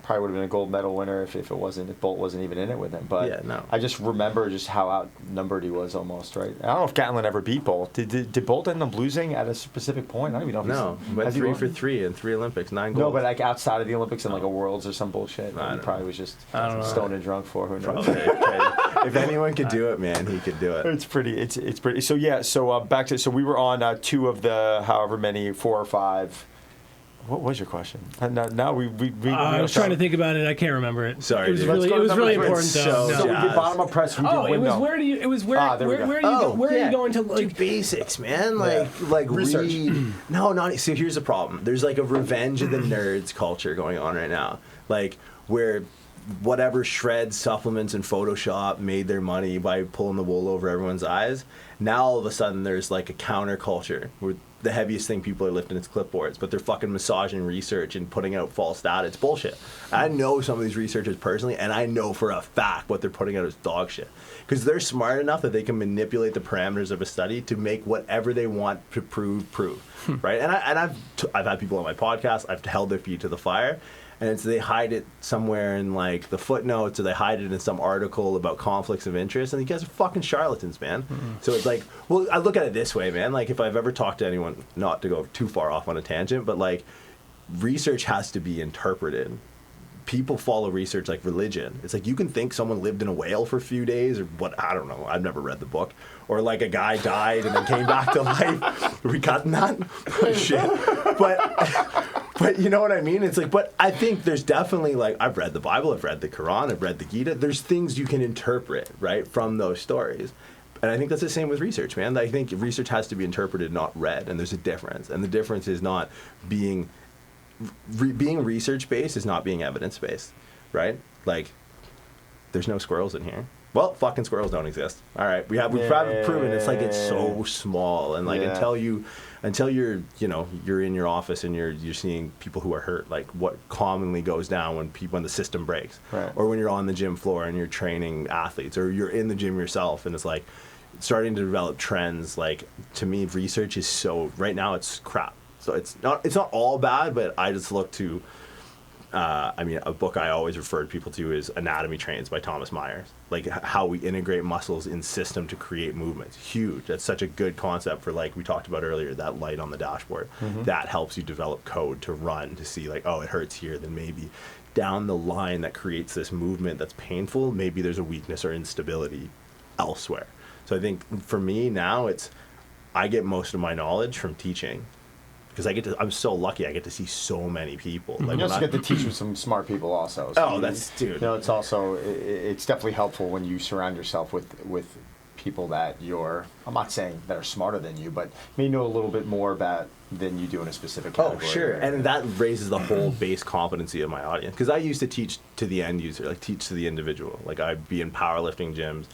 [SPEAKER 1] probably would have been a gold medal winner if Bolt wasn't even in it with him. But I just remember just how outnumbered he was almost. Right. I don't know if Gatlin ever beat Bolt. Did Bolt end up losing at a specific point? I don't even know.
[SPEAKER 3] No, went 3 for 3 in 3 Olympics, 9 gold.
[SPEAKER 1] No, but like outside of the Olympics and like a Worlds or some bullshit. He probably was just stoned and drunk for who knows.
[SPEAKER 3] If anyone could do it, man, he could do it.
[SPEAKER 1] It's pretty. So yeah. So back to we were on 2 of the however many 4 or 5. What was your question? Now we
[SPEAKER 2] I was trying to think about it. I can't remember it.
[SPEAKER 3] Sorry,
[SPEAKER 2] it was really important though.
[SPEAKER 1] So we did bottom up press. We did windmill.
[SPEAKER 2] Where are you going to
[SPEAKER 3] like basics, man? Like
[SPEAKER 1] research.
[SPEAKER 3] No. So here's the problem. There's like a revenge of the nerds culture going on right now. Like where whatever shreds, supplements, and Photoshop made their money by pulling the wool over everyone's eyes. Now all of a sudden there's like a counterculture where the heaviest thing people are lifting is clipboards, but they're fucking massaging research and putting out false data. It's bullshit. I know some of these researchers personally, and I know for a fact what they're putting out is dog shit. Because they're smart enough that they can manipulate the parameters of a study to make whatever they want to prove, right? And I've had people on my podcast, I've held their feet to the fire, and it's they hide it somewhere in like the footnotes, or they hide it in some article about conflicts of interest, and you guys are fucking charlatans, man. Mm-hmm. So it's like, well, I look at it this way, man. Like if I've ever talked to anyone, not to go too far off on a tangent, but like research has to be interpreted. People follow research like religion. It's like you can think someone lived in a whale for a few days, or what, I don't know. I've never read the book. Or like a guy died and then came back to life. Are we cutting that? Shit. But you know what I mean? It's like, but I think there's definitely like, I've read the Bible, I've read the Quran, I've read the Gita. There's things you can interpret, right, from those stories. And I think that's the same with research, man. I think research has to be interpreted, not read. And there's a difference. And the difference is not being research-based is not being evidence-based, right? Like, there's no squirrels in here. Well, fucking squirrels don't exist. All right, we've proven it's like it's so small, and like until you're you're in your office and you're seeing people who are hurt, like what commonly goes down when the system breaks,
[SPEAKER 1] right.
[SPEAKER 3] Or when you're on the gym floor and you're training athletes, or you're in the gym yourself, and it's like starting to develop trends. Like to me, research is so right now it's crap. So it's not all bad, but I just look to. A book I always refer people to is Anatomy Trains by Thomas Myers. Like how we integrate muscles in system to create movements. Huge. That's such a good concept for, like we talked about earlier, that light on the dashboard. Mm-hmm. That helps you develop code to run, to see like, oh, it hurts here. Then maybe down the line that creates this movement that's painful, maybe there's a weakness or instability elsewhere. So I think for me now, I get most of my knowledge from teaching. Because I'm so lucky I get to see so many people.
[SPEAKER 1] Like, you also get to teach with some smart people also. So
[SPEAKER 3] dude.
[SPEAKER 1] It's also, it's definitely helpful when you surround yourself with people that I'm not saying that are smarter than you, but may know a little bit more about than you do in a specific category.
[SPEAKER 3] Oh, sure. And that raises the whole base competency of my audience. Because I used to teach to the end user, like teach to the individual. Like I'd be in powerlifting gyms,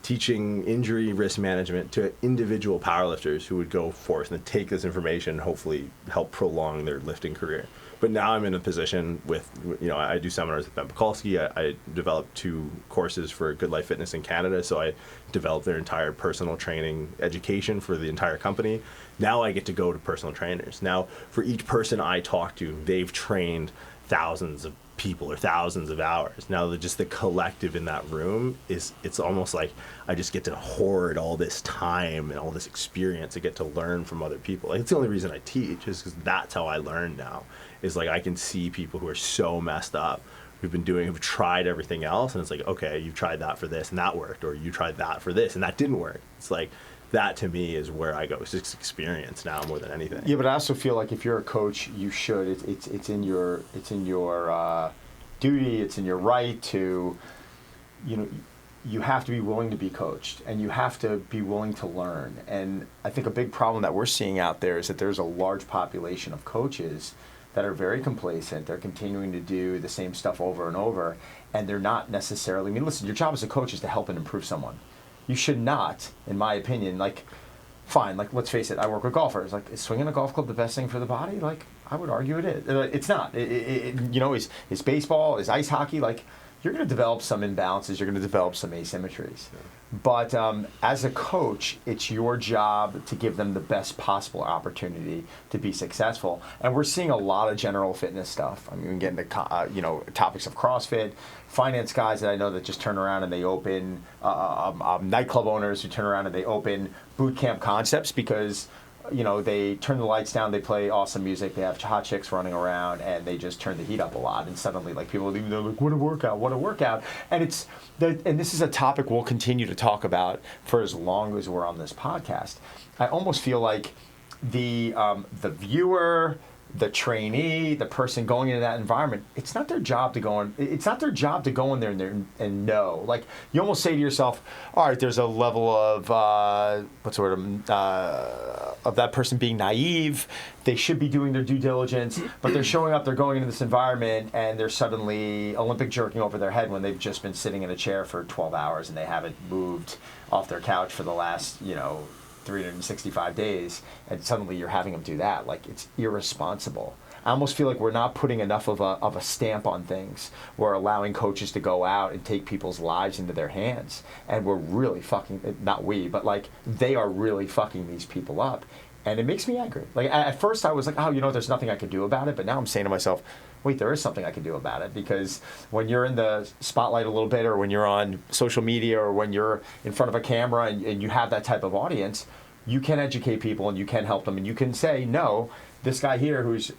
[SPEAKER 3] teaching injury risk management to individual powerlifters who would go forth and take this information and hopefully help prolong their lifting career. But now I'm in a position with, I do seminars with Ben Pekulski. I developed 2 courses for Good Life Fitness in Canada, so I developed their entire personal training education for the entire company. Now I get to go to personal trainers. Now, for each person I talk to, they've trained thousands of people or thousands of hours. Now just the collective in that room it's almost like I just get to hoard all this time and all this experience. I get to learn from other people. Like it's the only reason I teach is because that's how I learn now, is like I can see people who are so messed up who've tried everything else, and it's like, okay, you've tried that for this and that worked, or you tried that for this and that didn't work. It's like that to me is where I go. It's just experience now more than anything.
[SPEAKER 1] Yeah, but I also feel like if you're a coach, you should. It's in your duty. It's in your right to, you have to be willing to be coached, and you have to be willing to learn. And I think a big problem that we're seeing out there is that there's a large population of coaches that are very complacent. They're continuing to do the same stuff over and over, and they're not necessarily. Listen, your job as a coach is to help and improve someone. You should not, in my opinion, fine, let's face it, I work with golfers. Is swinging a golf club the best thing for the body? I would argue it is. It's not. Is baseball, is ice hockey, you're going to develop some imbalances, you're going to develop some asymmetries. Yeah. But as a coach, it's your job to give them the best possible opportunity to be successful. And we're seeing a lot of general fitness stuff. We can get into topics of CrossFit, finance guys that I know that just turn around and they open nightclub owners who turn around and they open boot camp concepts because they turn the lights down, they play awesome music, they have hot chicks running around, and they just turn the heat up a lot. And suddenly, people are they're like, what a workout. And and this is a topic we'll continue to talk about for as long as we're on this podcast. I almost feel like the viewer, the trainee, the person going into that environment, it's not their job to go in. It's not their job to go in there and know. Like, you almost say to yourself, all right, there's a level of of that person being naive. They should be doing their due diligence, but they're showing up. They're going into this environment, and they're suddenly Olympic jerking over their head when they've just been sitting in a chair for 12 hours and they haven't moved off their couch for the last 365 days, and suddenly you're having them do that. Like, it's irresponsible. I almost feel like we're not putting enough of a stamp on things. We're allowing coaches to go out and take people's lives into their hands, and we're really fucking, not we, but like, they are really fucking these people up, and it makes me angry. Like, at first I was like, oh, there's nothing I can do about it, but now I'm saying to myself, wait, there is something I can do about it, because when you're in the spotlight a little bit, or when you're on social media, or when you're in front of a camera and you have that type of audience, you can educate people and you can help them, and you can say, no, this guy here who's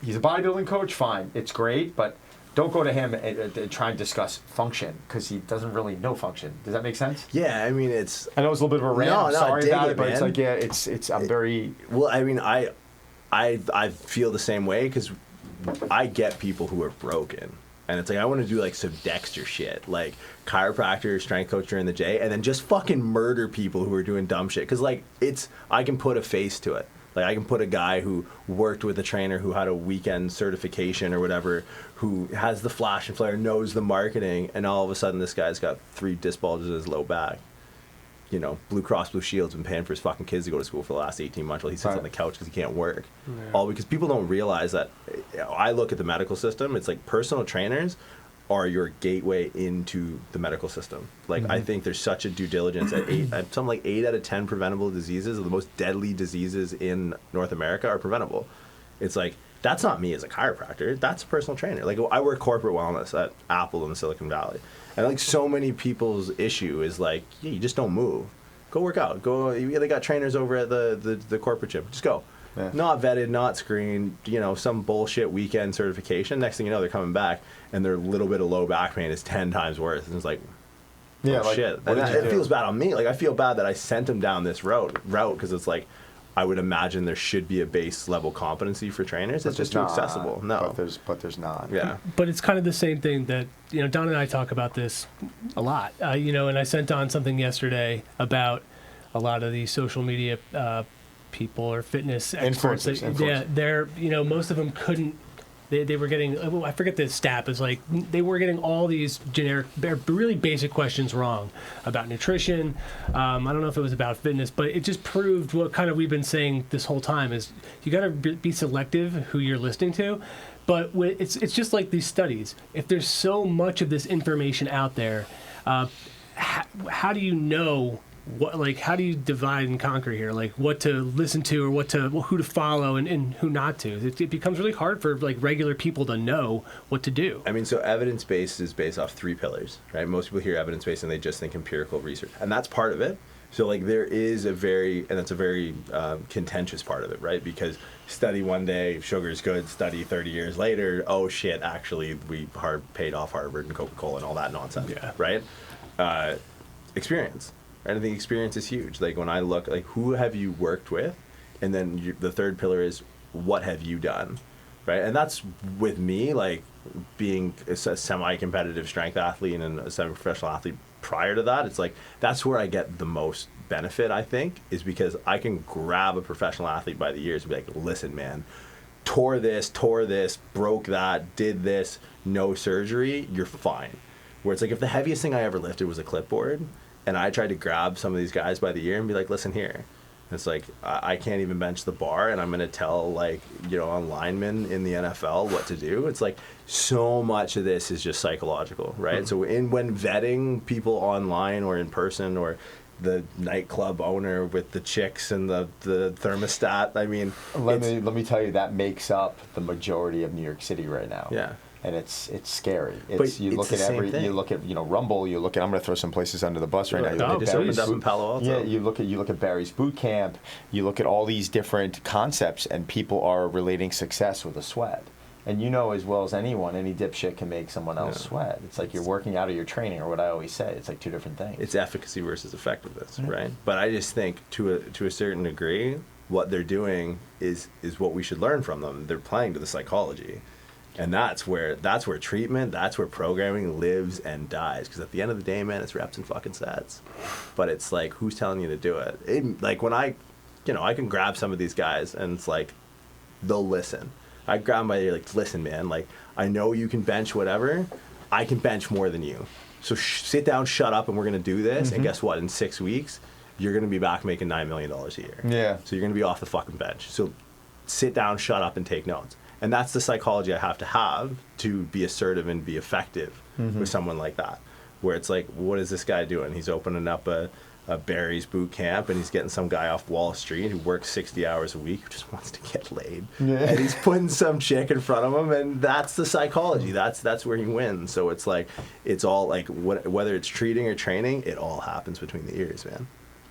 [SPEAKER 1] he's a bodybuilding coach, fine, it's great, but don't go to him and try and discuss function, because he doesn't really know function. Does that make sense?
[SPEAKER 3] Yeah, I mean,
[SPEAKER 1] I know it's a little bit of a rant. I'm sorry about it, but it's like, yeah, I'm very...
[SPEAKER 3] Well, I mean, I feel the same way, because I get people who are broken. And it's like, I want to do like some Dexter shit, like chiropractor, strength coach during the day, and then just fucking murder people who are doing dumb shit. Because like, I can put a face to it. Like, I can put a guy who worked with a trainer who had a weekend certification or whatever, who has the flash and flare, knows the marketing, and all of a sudden this guy's got 3 disc bulges in his low back. Blue Cross Blue Shield's been paying for his fucking kids to go to school for the last 18 months while he sits on the couch because he can't work. Yeah. All because people don't realize that. I look at the medical system, it's like personal trainers are your gateway into the medical system. Like, I think there's such a due diligence at something like 8 out of 10 preventable diseases, or the most deadly diseases in North America, are preventable. It's like, that's not me as a chiropractor, that's a personal trainer. Like, I work corporate wellness at Apple in the Silicon Valley. And like, so many people's issue is like, yeah, you just don't move. Go work out. They got trainers over at the corporate gym. Just go. Yeah. Not vetted, not screened, some bullshit weekend certification. Next thing you know, they're coming back, and their little bit of low back pain is 10 times worse. And it's like, shit. And it feels bad on me. Like, I feel bad that I sent them down this route, because it's like, I would imagine there should be a base level competency for trainers. It's just too accessible. No,
[SPEAKER 1] but there's not.
[SPEAKER 3] Yeah,
[SPEAKER 2] but it's kind of the same thing that Don and I talk about this a lot. And I sent Don something yesterday about a lot of these social media people or fitness experts.
[SPEAKER 1] Influencers.
[SPEAKER 2] Yeah, they're most of them couldn't. They were getting, I forget the stat, it's like they were getting all these generic, really basic questions wrong about nutrition. I don't know if it was about fitness, but it just proved what kind of we've been saying this whole time is you got to be selective who you're listening to. But it's just like these studies. If there's so much of this information out there, how do you know how do you divide and conquer here? Like, what to listen to, or who to follow and who not to? It becomes really hard for like regular people to know what to do.
[SPEAKER 3] I mean, so evidence-based is based off 3 pillars, right? Most people hear evidence-based and they just think empirical research, and that's part of it. So like, there is that's a very contentious part of it, right? Because study one day, sugar's good. Study 30 years later, oh shit, actually we paid off Harvard and Coca-Cola and all that nonsense, right? Experience. Right? I think experience is huge. Like, when I look, like, who have you worked with? And then the third pillar is, what have you done? Right? And that's with me, like, being a semi-competitive strength athlete and a semi-professional athlete prior to that, it's like, that's where I get the most benefit, I think, is because I can grab a professional athlete by the ears and be like, listen, man, tore this, broke that, did this, no surgery, you're fine. Where it's like, if the heaviest thing I ever lifted was a clipboard, and I tried to grab some of these guys by the ear and be like, listen here. It's like, I can't even bench the bar, and I'm going to tell, like, a lineman in the NFL what to do. It's like, so much of this is just psychological, right? So when vetting people online or in person, or the nightclub owner with the chicks and the thermostat, I mean... Let
[SPEAKER 1] me tell you, that makes up the majority of New York City right now.
[SPEAKER 3] Yeah.
[SPEAKER 1] And it's scary.
[SPEAKER 3] You look at
[SPEAKER 1] Rumble. You look at, I'm going to throw some places under the bus right now.
[SPEAKER 3] They just opened up in Palo Alto.
[SPEAKER 1] Yeah, you look at Barry's Boot Camp. You look at all these different concepts, and people are relating success with a sweat. And as well as anyone, any dipshit can make someone else sweat. It's like you're working out or you're training, or what I always say. It's like 2 different things.
[SPEAKER 3] It's efficacy versus effectiveness, right? But I just think to a certain degree, what they're doing is what we should learn from them. They're playing to the psychology. And that's where treatment, that's where programming lives and dies. Because at the end of the day, man, it's reps and fucking sets. But it's like, who's telling you to do it? Like when I can grab some of these guys and it's like, they'll listen. I grab them by ear, like, listen, man, like, I know you can bench whatever. I can bench more than you. So sit down, shut up, and we're going to do this. And guess what? In 6 weeks, you're going to be back making $9 million a year.
[SPEAKER 1] Yeah.
[SPEAKER 3] So you're going to be off the fucking bench. So sit down, shut up, and take notes. And that's the psychology I have to be assertive and be effective with someone like that. Where it's like, what is this guy doing? He's opening up a Barry's boot camp, and he's getting some guy off Wall Street who works 60 hours a week who just wants to get laid. Yeah. And he's putting some chick in front of him, and that's the psychology. That's where he wins. So it's like, it's all like, whether it's treating or training, it all happens between the ears, man.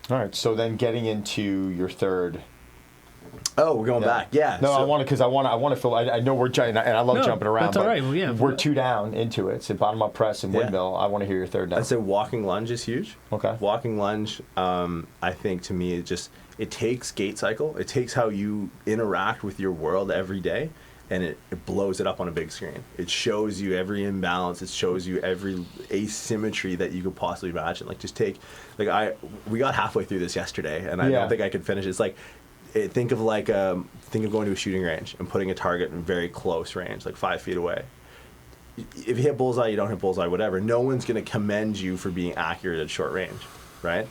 [SPEAKER 1] All right, so then getting into your third.
[SPEAKER 3] Oh, we're going back. Yeah.
[SPEAKER 1] No, so, I want to feel. I know we're jumping, and I love jumping around.
[SPEAKER 2] That's all right. Well, yeah.
[SPEAKER 1] We're 2 down into it. So bottom up press and windmill. I want to hear your third now.
[SPEAKER 3] I'd say walking lunge is huge.
[SPEAKER 1] Okay.
[SPEAKER 3] Walking lunge, I think to me, it takes gait cycle. It takes how you interact with your world every day, and it blows it up on a big screen. It shows you every imbalance. It shows you every asymmetry that you could possibly imagine. Like we got halfway through this yesterday, and I don't think I could finish it. It's like, think of going to a shooting range and putting a target in very close range, like 5 feet away. If you hit bullseye, you don't hit bullseye, whatever. No one's going to commend you for being accurate at short range, right?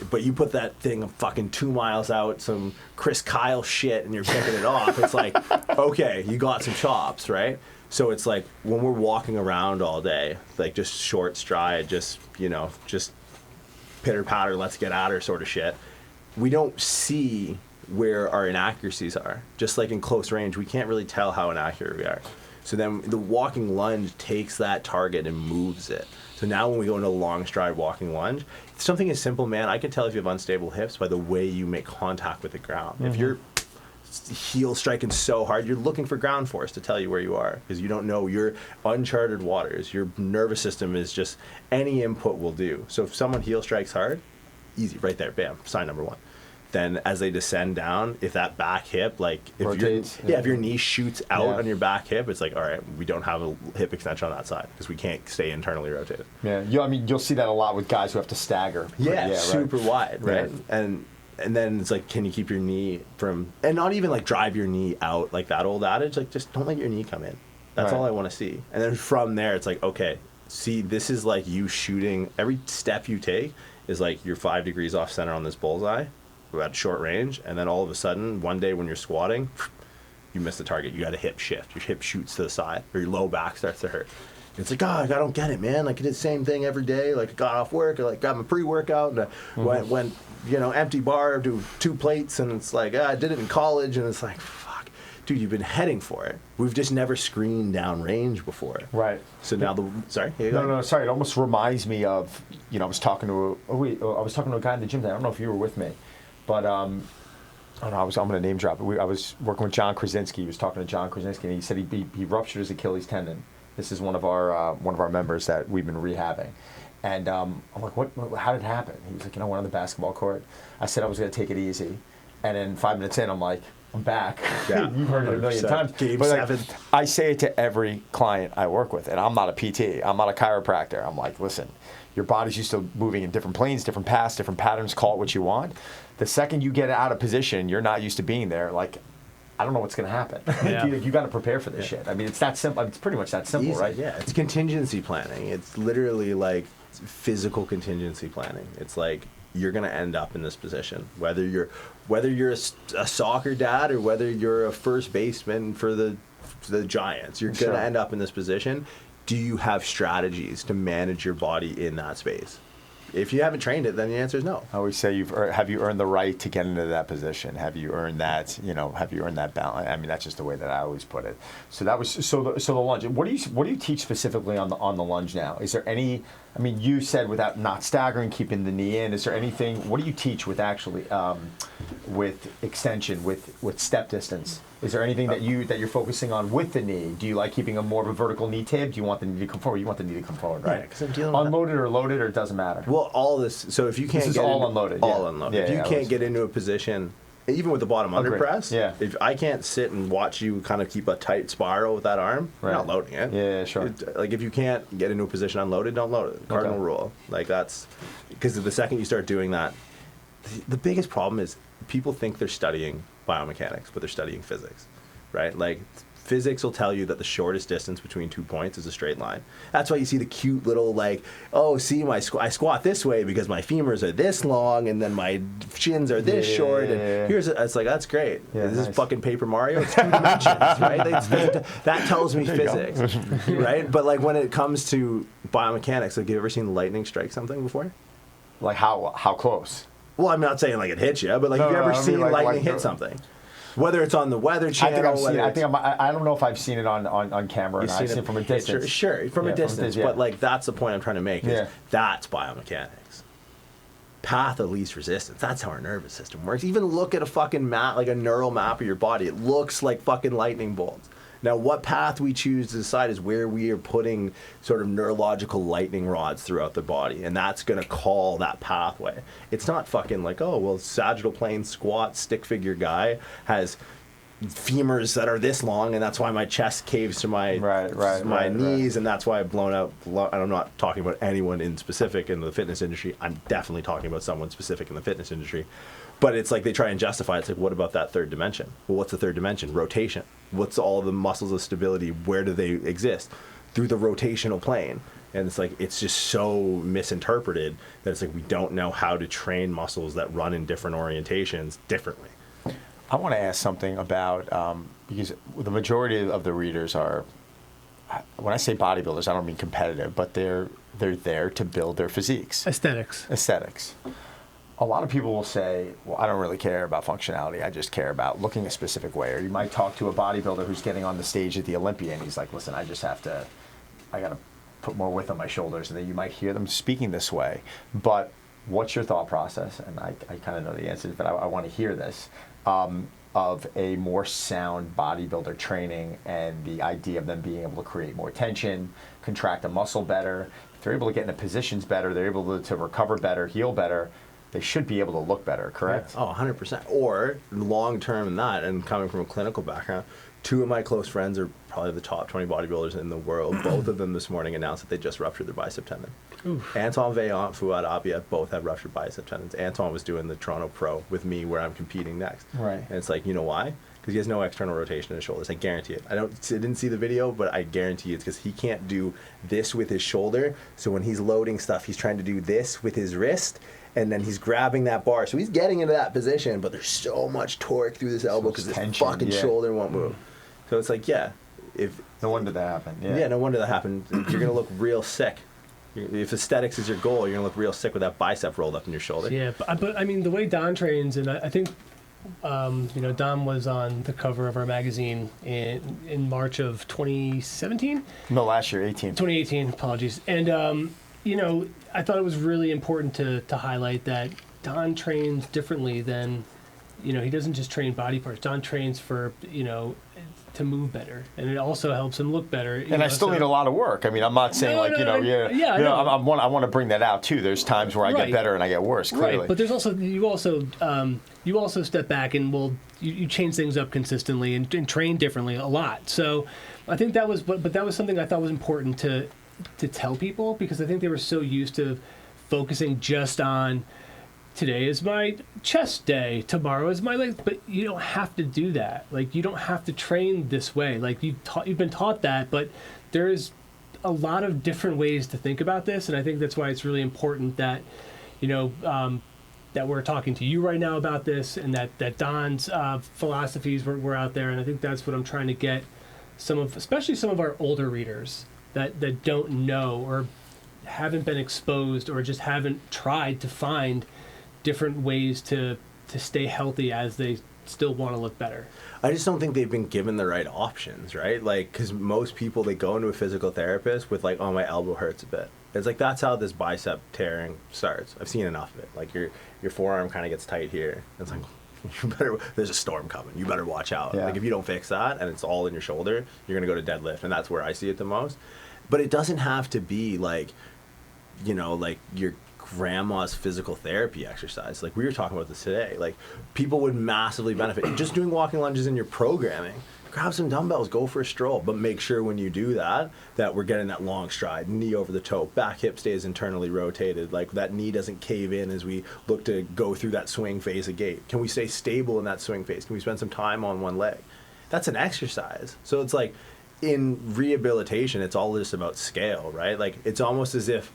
[SPEAKER 3] But you put that thing fucking 2 miles out, some Chris Kyle shit, and you're picking it off. It's like, okay, you got some chops, right? So it's like when we're walking around all day, like just short stride, just pitter patter, let's get at her sort of shit. We don't see where our inaccuracies are. Just like in close range, we can't really tell how inaccurate we are. So then the walking lunge takes that target and moves it. So now when we go into a long stride walking lunge, it's something as simple, man, I can tell if you have unstable hips by the way you make contact with the ground. If you're heel striking so hard, you're looking for ground force to tell you where you are, because you don't know. You're uncharted waters. Your nervous system is just, any input will do. So if someone heel strikes hard, easy, right there, bam, sign number one. Then as they descend down, if that back hip, like if your knee shoots out on your back hip, it's like, all right, we don't have a hip extension on that side because we can't stay internally rotated.
[SPEAKER 1] Yeah, you'll see that a lot with guys who have to stagger.
[SPEAKER 3] Yeah, super wide, right? And then it's like, can you keep your knee from, and not even like drive your knee out, like that old adage, like just don't let your knee come in. That's all I want to see. And then from there, it's like, okay, see, this is like you shooting. Every step you take is like you're 5 degrees off center on this bullseye at short range, and then all of a sudden one day when you're squatting, you miss the target. You got a hip shift. Your hip shoots to the side, or your low back starts to hurt. It's like, I don't get it, man. Like I did the same thing every day. Like I got off work, I like got my pre-workout, and I went empty bar, do 2 plates, and it's like I did it in college, and it's like, fuck, dude, you've been heading for it. We've just never screened down range before.
[SPEAKER 1] Right.
[SPEAKER 3] So now sorry.
[SPEAKER 1] No, sorry. It almost reminds me of, I was talking to a guy in the gym today. I don't know if you were with me. But I'm going to name drop. I was working with John Krasinski. He was talking to John Krasinski, and he said he ruptured his Achilles tendon. This is one of our members that we've been rehabbing. And I'm like, how did it happen? He was like, went on the basketball court. I said I was going to take it easy. And then 5 minutes in, I'm like, I'm back. Yeah. You've heard it a million times.
[SPEAKER 3] Game
[SPEAKER 1] but
[SPEAKER 3] 7.
[SPEAKER 1] I say it to every client I work with, and I'm not a PT. I'm not a chiropractor. I'm like, listen, your body's used to moving in different planes, different paths, different patterns. Call it what you want. The second you get out of position, you're not used to being there. Like, I don't know what's going to happen. Yeah. you got to prepare for this shit. I mean, it's that simple. It's pretty much that simple,
[SPEAKER 3] easy,
[SPEAKER 1] right?
[SPEAKER 3] Yeah, it's contingency planning. It's literally like physical contingency planning. It's like you're going to end up in this position, whether you're a soccer dad or whether you're a first baseman for the Giants. You're going to end up in this position. Do you have strategies to manage your body in that space? If you haven't trained it, then the answer is no.
[SPEAKER 1] I always say, have you earned the right to get into that position? Have you earned that? Have you earned that balance? I mean, that's just the way that I always put it. So that was so the lunge. What do you teach specifically on the lunge now? Is there any? I mean, you said without not staggering, keeping the knee in. Is there anything? What do you teach with actually with extension, with step distance? Is there anything that you're focusing on with the knee? Do you like keeping a more of a vertical knee tip? Do you want the knee to come forward? You want the knee to come forward, right?
[SPEAKER 3] Yeah, because I'm dealing with
[SPEAKER 1] unloaded or loaded, or it doesn't matter.
[SPEAKER 3] Well, all this. So if you can't
[SPEAKER 1] this is all unloaded.
[SPEAKER 3] All unloaded. If you can't get into a position even with the bottom under
[SPEAKER 1] great.
[SPEAKER 3] press,
[SPEAKER 1] Yeah.
[SPEAKER 3] if I can't sit and watch you kind of keep a tight spiral with that arm,
[SPEAKER 1] Right.
[SPEAKER 3] you're not loading it.
[SPEAKER 1] Yeah, sure.
[SPEAKER 3] Like if you can't get into a position unloaded, don't load it. Cardinal rule. Like that's because the second you start doing that, the biggest problem is people think they're studying biomechanics, but they're studying physics, right? Like physics will tell you that the shortest distance between 2 points is a straight line. That's why you see the cute little like, oh, see, I squat this way because my femurs are this long and then my shins are this short. And it's like, that's great.
[SPEAKER 1] Yeah,
[SPEAKER 3] this
[SPEAKER 1] nice.
[SPEAKER 3] is fucking Paper Mario. It's 2 dimensions, right? That tells me physics, right? But like when it comes to biomechanics, like, have you ever seen lightning strike something before?
[SPEAKER 1] Like how close?
[SPEAKER 3] Well, I'm not saying like it hits you, but like
[SPEAKER 1] No,
[SPEAKER 3] have you
[SPEAKER 1] no,
[SPEAKER 3] ever
[SPEAKER 1] I mean,
[SPEAKER 3] seen
[SPEAKER 1] like
[SPEAKER 3] lightning hit something? Whether it's on the Weather
[SPEAKER 1] I
[SPEAKER 3] Channel,
[SPEAKER 1] think I've seen.
[SPEAKER 3] whether
[SPEAKER 1] I
[SPEAKER 3] it's-
[SPEAKER 1] think I don't know if I've seen it on camera.
[SPEAKER 3] You've
[SPEAKER 1] I've
[SPEAKER 3] seen
[SPEAKER 1] seen it from a
[SPEAKER 3] hit,
[SPEAKER 1] distance.
[SPEAKER 3] Sure, from a distance.
[SPEAKER 1] yeah.
[SPEAKER 3] But like that's the point I'm trying to make. Is
[SPEAKER 1] Yeah.
[SPEAKER 3] That's biomechanics. Path of least resistance. That's how our nervous system works. Even look at a fucking map, like a neural map of your body. It looks like fucking lightning bolts. Now, what path we choose to decide is where we are putting sort of neurological lightning rods throughout the body, and that's going to call that pathway. It's not fucking like, oh, well, sagittal plane squat stick figure guy has femurs that are this long, and that's why my chest caves to my
[SPEAKER 1] Right.
[SPEAKER 3] knees, and that's why I've blown out. And I'm not talking about anyone in specific in the fitness industry. I'm definitely talking about someone specific in the fitness industry. But it's like they try and justify it. It's like, what about that third dimension? Well, what's the third dimension? Rotation. What's all the muscles of stability? Where do they exist? Through the rotational plane. And it's like, it's just so misinterpreted that it's like we don't know how to train muscles that run in different orientations differently.
[SPEAKER 1] I want to ask something about because the majority of the readers are, when I say bodybuilders, I don't mean competitive, but they're there to build their physiques. Aesthetics. A lot of people will say, well, I don't really care about functionality. I just care about looking a specific way. Or you might talk to a bodybuilder who's getting on the stage at the Olympia and he's like, listen, I got to put more width on my shoulders. And then you might hear them speaking this way. But what's your thought process? And I kind of know the answer, but I want to hear this, of a more sound bodybuilder training and the idea of them being able to create more tension, contract a muscle better. If they're able to get into positions better, they're able to recover better, heal better, they should be able to look better, correct?
[SPEAKER 3] Oh, 100%. Or long term in that, and coming from a clinical background, 2 of my close friends are probably the top 20 bodybuilders in the world. Both of them this morning announced that they just ruptured their bicep tendon. Oof. Anton Vaillant, Fouad Abia, both have ruptured bicep tendons. Anton was doing the Toronto Pro with me where I'm competing next.
[SPEAKER 1] Right.
[SPEAKER 3] And it's like, you know why? Because he has no external rotation in his shoulders. I guarantee it. I didn't see the video, but I guarantee it's because he can't do this with his shoulder. So when he's loading stuff, he's trying to do this with his wrist, and then he's grabbing that bar. So he's getting into that position, but there's so much torque through this elbow because his fucking shoulder won't move. So it's like, yeah,
[SPEAKER 1] no wonder that happened.
[SPEAKER 3] Yeah, no wonder that happened. You're gonna look real sick. If aesthetics is your goal, you're gonna look real sick with that bicep rolled up in your shoulder.
[SPEAKER 2] Yeah, but I mean, the way Don trains, and I think, Don was on the cover of our magazine in March of 2017.
[SPEAKER 1] No, last year,
[SPEAKER 2] 2018. Apologies. And I thought it was really important to highlight that Don trains differently than, he doesn't just train body parts. Don trains for, to move better, and it also helps him look better.
[SPEAKER 1] And I still need a lot of work. I mean, I'm not saying I want to bring that out too. There's times where I get better and I get worse. Clearly,
[SPEAKER 2] right. But there's also you also step back and you change things up consistently and train differently a lot. So I think that was, but that was something I thought was important to tell people, because I think they were so used to focusing just on, today is my chest day, tomorrow is my legs, but you don't have to do that. Like, you don't have to train this way. Like, you've been taught that, but there's a lot of different ways to think about this, and I think that's why it's really important that, that we're talking to you right now about this, and that Don's philosophies were out there, and I think that's what I'm trying to get especially some of our older readers that don't know or haven't been exposed or just haven't tried to find different ways to stay healthy as they still want to look better.
[SPEAKER 3] I just don't think they've been given the right options, right? Like, because most people, they go into a physical therapist with like, oh, my elbow hurts a bit. It's like, that's how this bicep tearing starts. I've seen enough of it. Like, your forearm kind of gets tight here. It's like, there's a storm coming. You better watch out.
[SPEAKER 1] Yeah.
[SPEAKER 3] Like, if you don't fix that and it's all in your shoulder, you're going to go to deadlift. And that's where I see it the most. But it doesn't have to be like, like your grandma's physical therapy exercise. Like we were talking about this today. Like people would massively benefit just doing walking lunges in your programming. Grab some dumbbells, go for a stroll, but make sure when you do that we're getting that long stride, knee over the toe, back hip stays internally rotated, like that knee doesn't cave in as we look to go through that swing phase of gait. Can we stay stable in that swing phase? Can we spend some time on one leg? That's an exercise. So it's like in rehabilitation, it's all just about scale, right? Like it's almost as if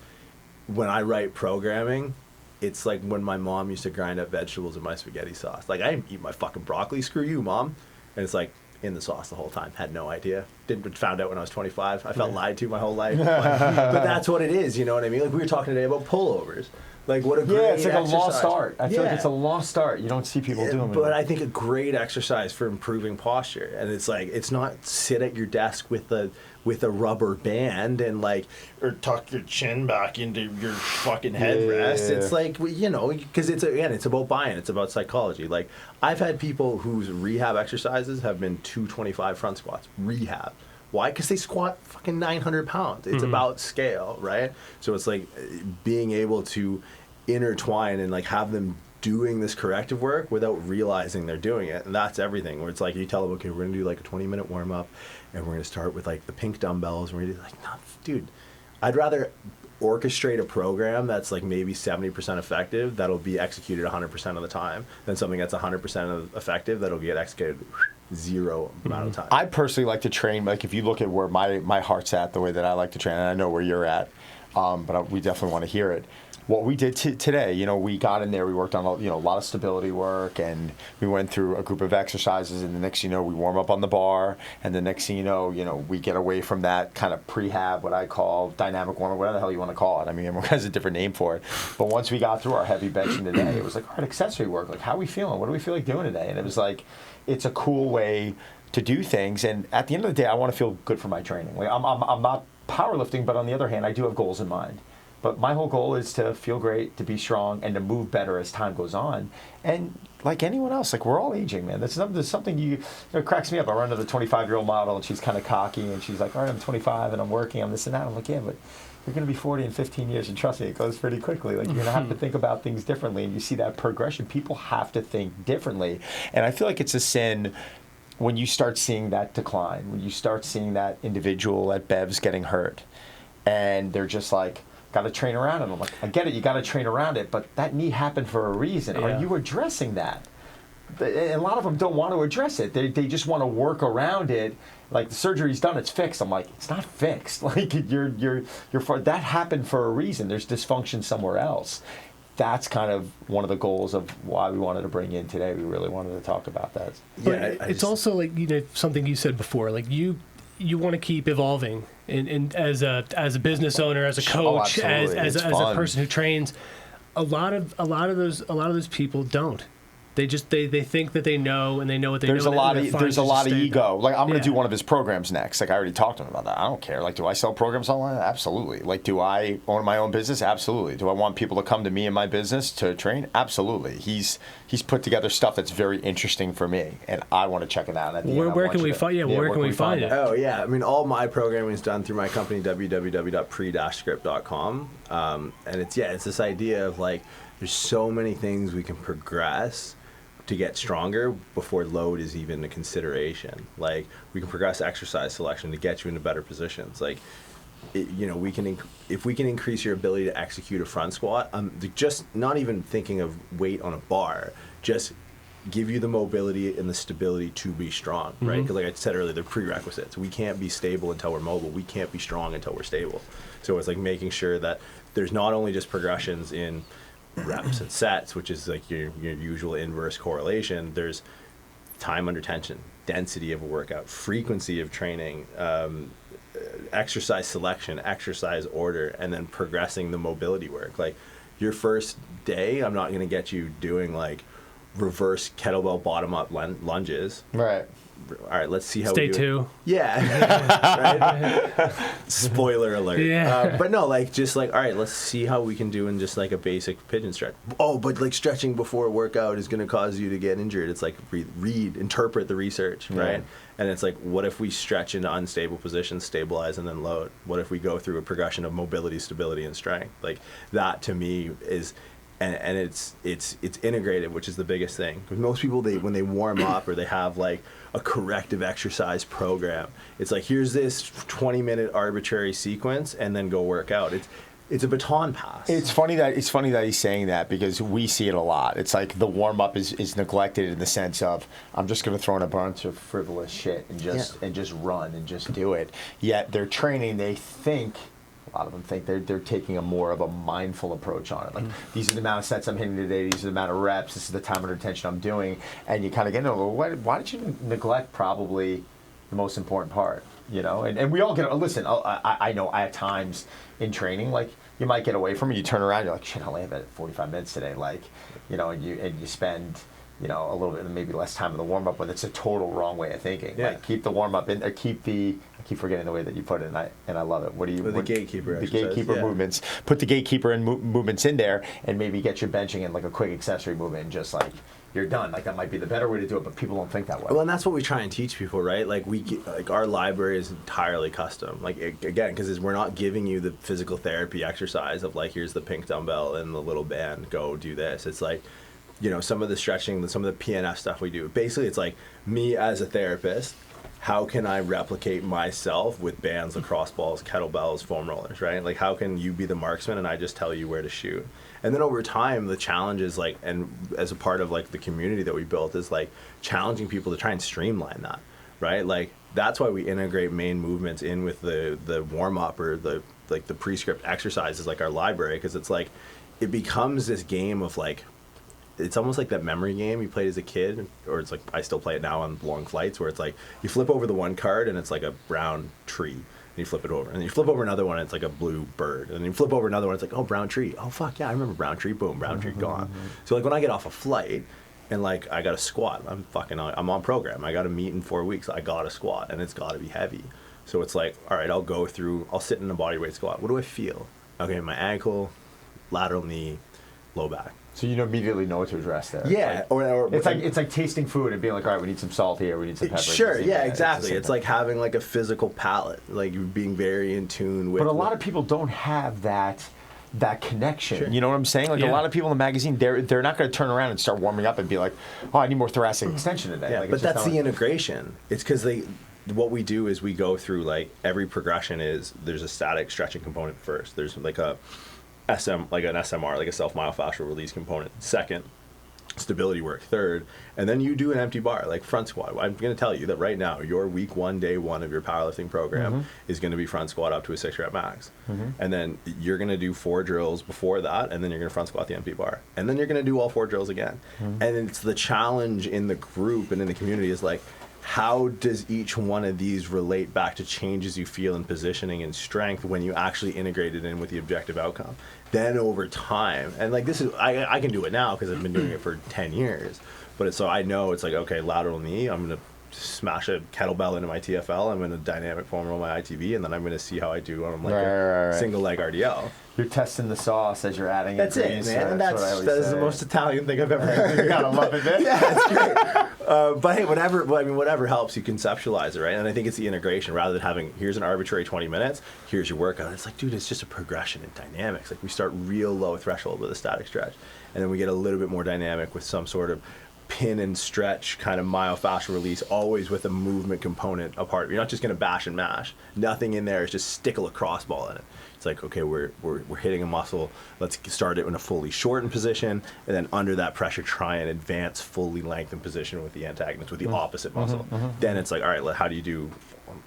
[SPEAKER 3] when I write programming, it's like when my mom used to grind up vegetables in my spaghetti sauce. Like I didn't eat my fucking broccoli, screw you, Mom. And it's like, in the sauce the whole time. Had no idea. Found out when I was 25. I felt lied to my whole life. But that's what it is, you know what I mean? Like we were talking today about pullovers. Like what a great
[SPEAKER 1] it's like
[SPEAKER 3] exercise.
[SPEAKER 1] a lost art. I feel like it's a lost art. You don't see people doing it.
[SPEAKER 3] But I think a great exercise for improving posture. And it's like, it's not sit at your desk with a rubber band and like, or tuck your chin back into your fucking headrest. It's like, you know, because it's about buy-in. It's about psychology. Like I've had people whose rehab exercises have been 225 front squats. Rehab. Why? Because they squat fucking 900 pounds. It's about scale, right? So it's like being able to intertwine and like have them doing this corrective work without realizing they're doing it. And that's everything. Where it's like you tell them, okay, we're going to do like a 20-minute warm-up and we're going to start with like the pink dumbbells. And we're going to do like, no, dude, I'd rather orchestrate a program that's like maybe 70% effective that'll be executed 100% of the time than something that's 100% effective that'll get executed zero amount of time.
[SPEAKER 1] I personally like to train, like if you look at where my heart's at, the way that I like to train, and I know where you're at, but we definitely want to hear it. What we did today, you know, we got in there, we worked on a lot of stability work, and we went through a group of exercises, and the next thing you know, we warm up on the bar, and the next thing you know, we get away from that kind of prehab, what I call dynamic warm-up, whatever the hell you want to call it. I mean, everyone has a different name for it. But once we got through our heavy benching today, it was like, all right, accessory work, like how are we feeling? What do we feel like doing today? And it was like, it's a cool way to do things, and at the end of the day, I want to feel good for my training. Like I'm not powerlifting, but on the other hand, I do have goals in mind. But my whole goal is to feel great, to be strong, and to move better as time goes on. And like anyone else, like we're all aging, man. There's something it cracks me up. I run into the 25-year-old model, and she's kind of cocky, and she's like, all right, I'm 25, and I'm working on this and that. I'm like, yeah, but you're going to be 40 in 15 years, and trust me, it goes pretty quickly. Like you're going to have to think about things differently, and you see that progression. People have to think differently. And I feel like it's a sin when you start seeing that decline, when you start seeing that individual at Bev's getting hurt, and they're just like, got to train around it. I'm like, I get it, you got to train around it, but that knee happened for a reason. Yeah. Are you addressing that? And a lot of them don't want to address it. They just want to work around it. Like the surgery's done, it's fixed. I'm like, it's not fixed. Like you're that happened for a reason. There's dysfunction somewhere else. That's kind of one of the goals of why we wanted to bring in today. We really wanted to talk about that.
[SPEAKER 2] Yeah, it's also like something you said before. Like you want to keep evolving, and as a business owner, as a coach, as a person who trains, a lot of those people don't. They think that they know, and they know what they know.
[SPEAKER 1] There's a lot of ego. Like I'm going to do one of his programs next. Like I already talked to him about that. I don't care. Like, do I sell programs online? Absolutely. Like, do I own my own business? Absolutely. Do I want people to come to me in my business to train? Absolutely. He's put together stuff that's very interesting for me, and I want to check it out.
[SPEAKER 2] Where can we find? Where can we find it?
[SPEAKER 3] Oh yeah, I mean, all my programming is done through my company www.pre-script.com, and it's this idea of like there's so many things we can progress to get stronger before load is even a consideration. Like we can progress exercise selection to get you into better positions. Like we can if we can increase your ability to execute a front squat, just not even thinking of weight on a bar, just give you the mobility and the stability to be strong, right? Because like I said earlier, they're prerequisites. We can't be stable until we're mobile. We can't be strong until we're stable. So it's like making sure that there's not only just progressions in reps and sets, which is like your usual inverse correlation. There's time under tension, density of a workout, frequency of training, exercise selection, exercise order, and then progressing the mobility work. Like your first day, I'm not going to get you doing like reverse kettlebell bottom up lunges.
[SPEAKER 1] Right.
[SPEAKER 3] all right, let's see how
[SPEAKER 2] Stay
[SPEAKER 3] we do
[SPEAKER 2] two.
[SPEAKER 3] it. Yeah. Right? Spoiler alert.
[SPEAKER 2] Yeah.
[SPEAKER 3] But no, like, just like, all right, let's see how we can do in just like a basic pigeon stretch. Oh, but like stretching before a workout is going to cause you to get injured. It's like interpret the research, right? And it's like, what if we stretch into unstable positions, stabilize, and then load? What if we go through a progression of mobility, stability, and strength? Like, that to me is, and it's integrated, which is the biggest thing. Because most people, when they warm up or they have like a corrective exercise program, it's like, here's this 20-minute arbitrary sequence, and then go work out. It's a baton pass.
[SPEAKER 1] It's funny that he's saying that, because we see it a lot. It's like the warm up is neglected in the sense of, I'm just going to throw in a bunch of frivolous shit and just run and just do it. Yet they're training. They think, a lot of them think they're taking a more of a mindful approach on it. Like, these are the amount of sets I'm hitting today. These are the amount of reps. This is the time under tension I'm doing. And you kind of get into, well, why did you neglect probably the most important part? You know, and we all get, listen, I know I have times in training, like, you might get away from it, you turn around, you're like, shit, I only have 45 minutes today, like, you know, and you spend, you know, a little bit, maybe less time in the warm-up, but it's a total wrong way of thinking.
[SPEAKER 3] Yeah.
[SPEAKER 1] Like, keep the warm-up in, I keep forgetting the way that you put it, and I love it.
[SPEAKER 3] The gatekeeper
[SPEAKER 1] The
[SPEAKER 3] exercise,
[SPEAKER 1] gatekeeper
[SPEAKER 3] yeah.
[SPEAKER 1] movements. Put the gatekeeper movements in there, and maybe get your benching in like a quick accessory movement, and just like, you're done. Like, that might be the better way to do it, but people don't think that way.
[SPEAKER 3] Well, and that's what we try and teach people, right? Like, our library is entirely custom. Like, again, because we're not giving you the physical therapy exercise of like, here's the pink dumbbell and the little band, go do this. It's like, you know, some of the stretching, some of the PNF stuff we do. Basically, it's like, me as a therapist, how can I replicate myself with bands, lacrosse balls, kettlebells, foam rollers, right? Like, how can you be the marksman and I just tell you where to shoot? And then over time, the challenge is like, and as a part of like the community that we built, is like challenging people to try and streamline that, right? Like, that's why we integrate main movements in with the warm up or the prescript exercises, like our library, because it's like, it becomes this game of like, it's almost like that memory game you played as a kid, or it's like, I still play it now on long flights, where it's like, you flip over the one card and it's like a brown tree. And you flip it over, and then you flip over another one, and it's like a blue bird, and then you flip over another one, it's like, oh, brown tree, oh fuck yeah, I remember brown tree, boom, brown tree, gone. So like, when I get off a flight and like I got to squat, I'm on program, I got to meet in 4 weeks, I got to squat, and it's got to be heavy. So it's like, all right, I'll sit in a bodyweight squat. What do I feel? Okay, my ankle, lateral knee, low back.
[SPEAKER 1] So you immediately know what to address there.
[SPEAKER 3] Yeah,
[SPEAKER 1] it's like tasting food and being like, all right, we need some salt here, we need some pepper.
[SPEAKER 3] Sure, yeah, exactly.
[SPEAKER 1] It's
[SPEAKER 3] like having like a physical palate, like you're being very in tune with.
[SPEAKER 1] But a lot of people don't have that connection.
[SPEAKER 3] Sure.
[SPEAKER 1] You know what I'm saying? Like, a lot of people in the magazine, they're not going to turn around and start warming up and be like, oh, I need more thoracic extension today.
[SPEAKER 3] Yeah,
[SPEAKER 1] like,
[SPEAKER 3] but that's the integration. It's because what we do is we go through, like, every progression there's a static stretching component first. There's like an SMR, like a self-myofascial release component. Second, stability work. Third, and then you do an empty bar, like front squat. I'm going to tell you that right now, your week 1, day 1 of your powerlifting program is going to be front squat up to a 6-rep max. And then you're going to do 4 drills before that, and then you're going to front squat the empty bar. And then you're going to do all 4 drills again. And it's the challenge in the group and in the community is like, how does each one of these relate back to changes you feel in positioning and strength when you actually integrate it in with the objective outcome? Then over time, and like, this is, I can do it now because I've been doing it for 10 years, but so I know it's like, okay, lateral knee, I'm going to smash a kettlebell into my TFL, I'm going to dynamic foam roll my ITV, and then I'm going to see how I do on like a single leg RDL.
[SPEAKER 1] You're testing the sauce as you're adding
[SPEAKER 3] That's it, man. And that is the most Italian thing I've ever heard.
[SPEAKER 1] You gotta love it, man.
[SPEAKER 3] Yeah, it's great. But hey, whatever helps you conceptualize it, right? And I think it's the integration rather than having, here's an arbitrary 20 minutes, here's your workout. It's like, dude, it's just a progression in dynamics. Like, we start real low threshold with a static stretch, and then we get a little bit more dynamic with some sort of pin and stretch kind of myofascial release, always with a movement component apart. You're not just going to bash and mash. Nothing in there is just stick a lacrosse ball in it. It's like, okay, we're hitting a muscle. Let's start it in a fully shortened position, and then under that pressure, try and advance fully lengthened position with the antagonist, with the opposite muscle. Then it's like, all right, how do you do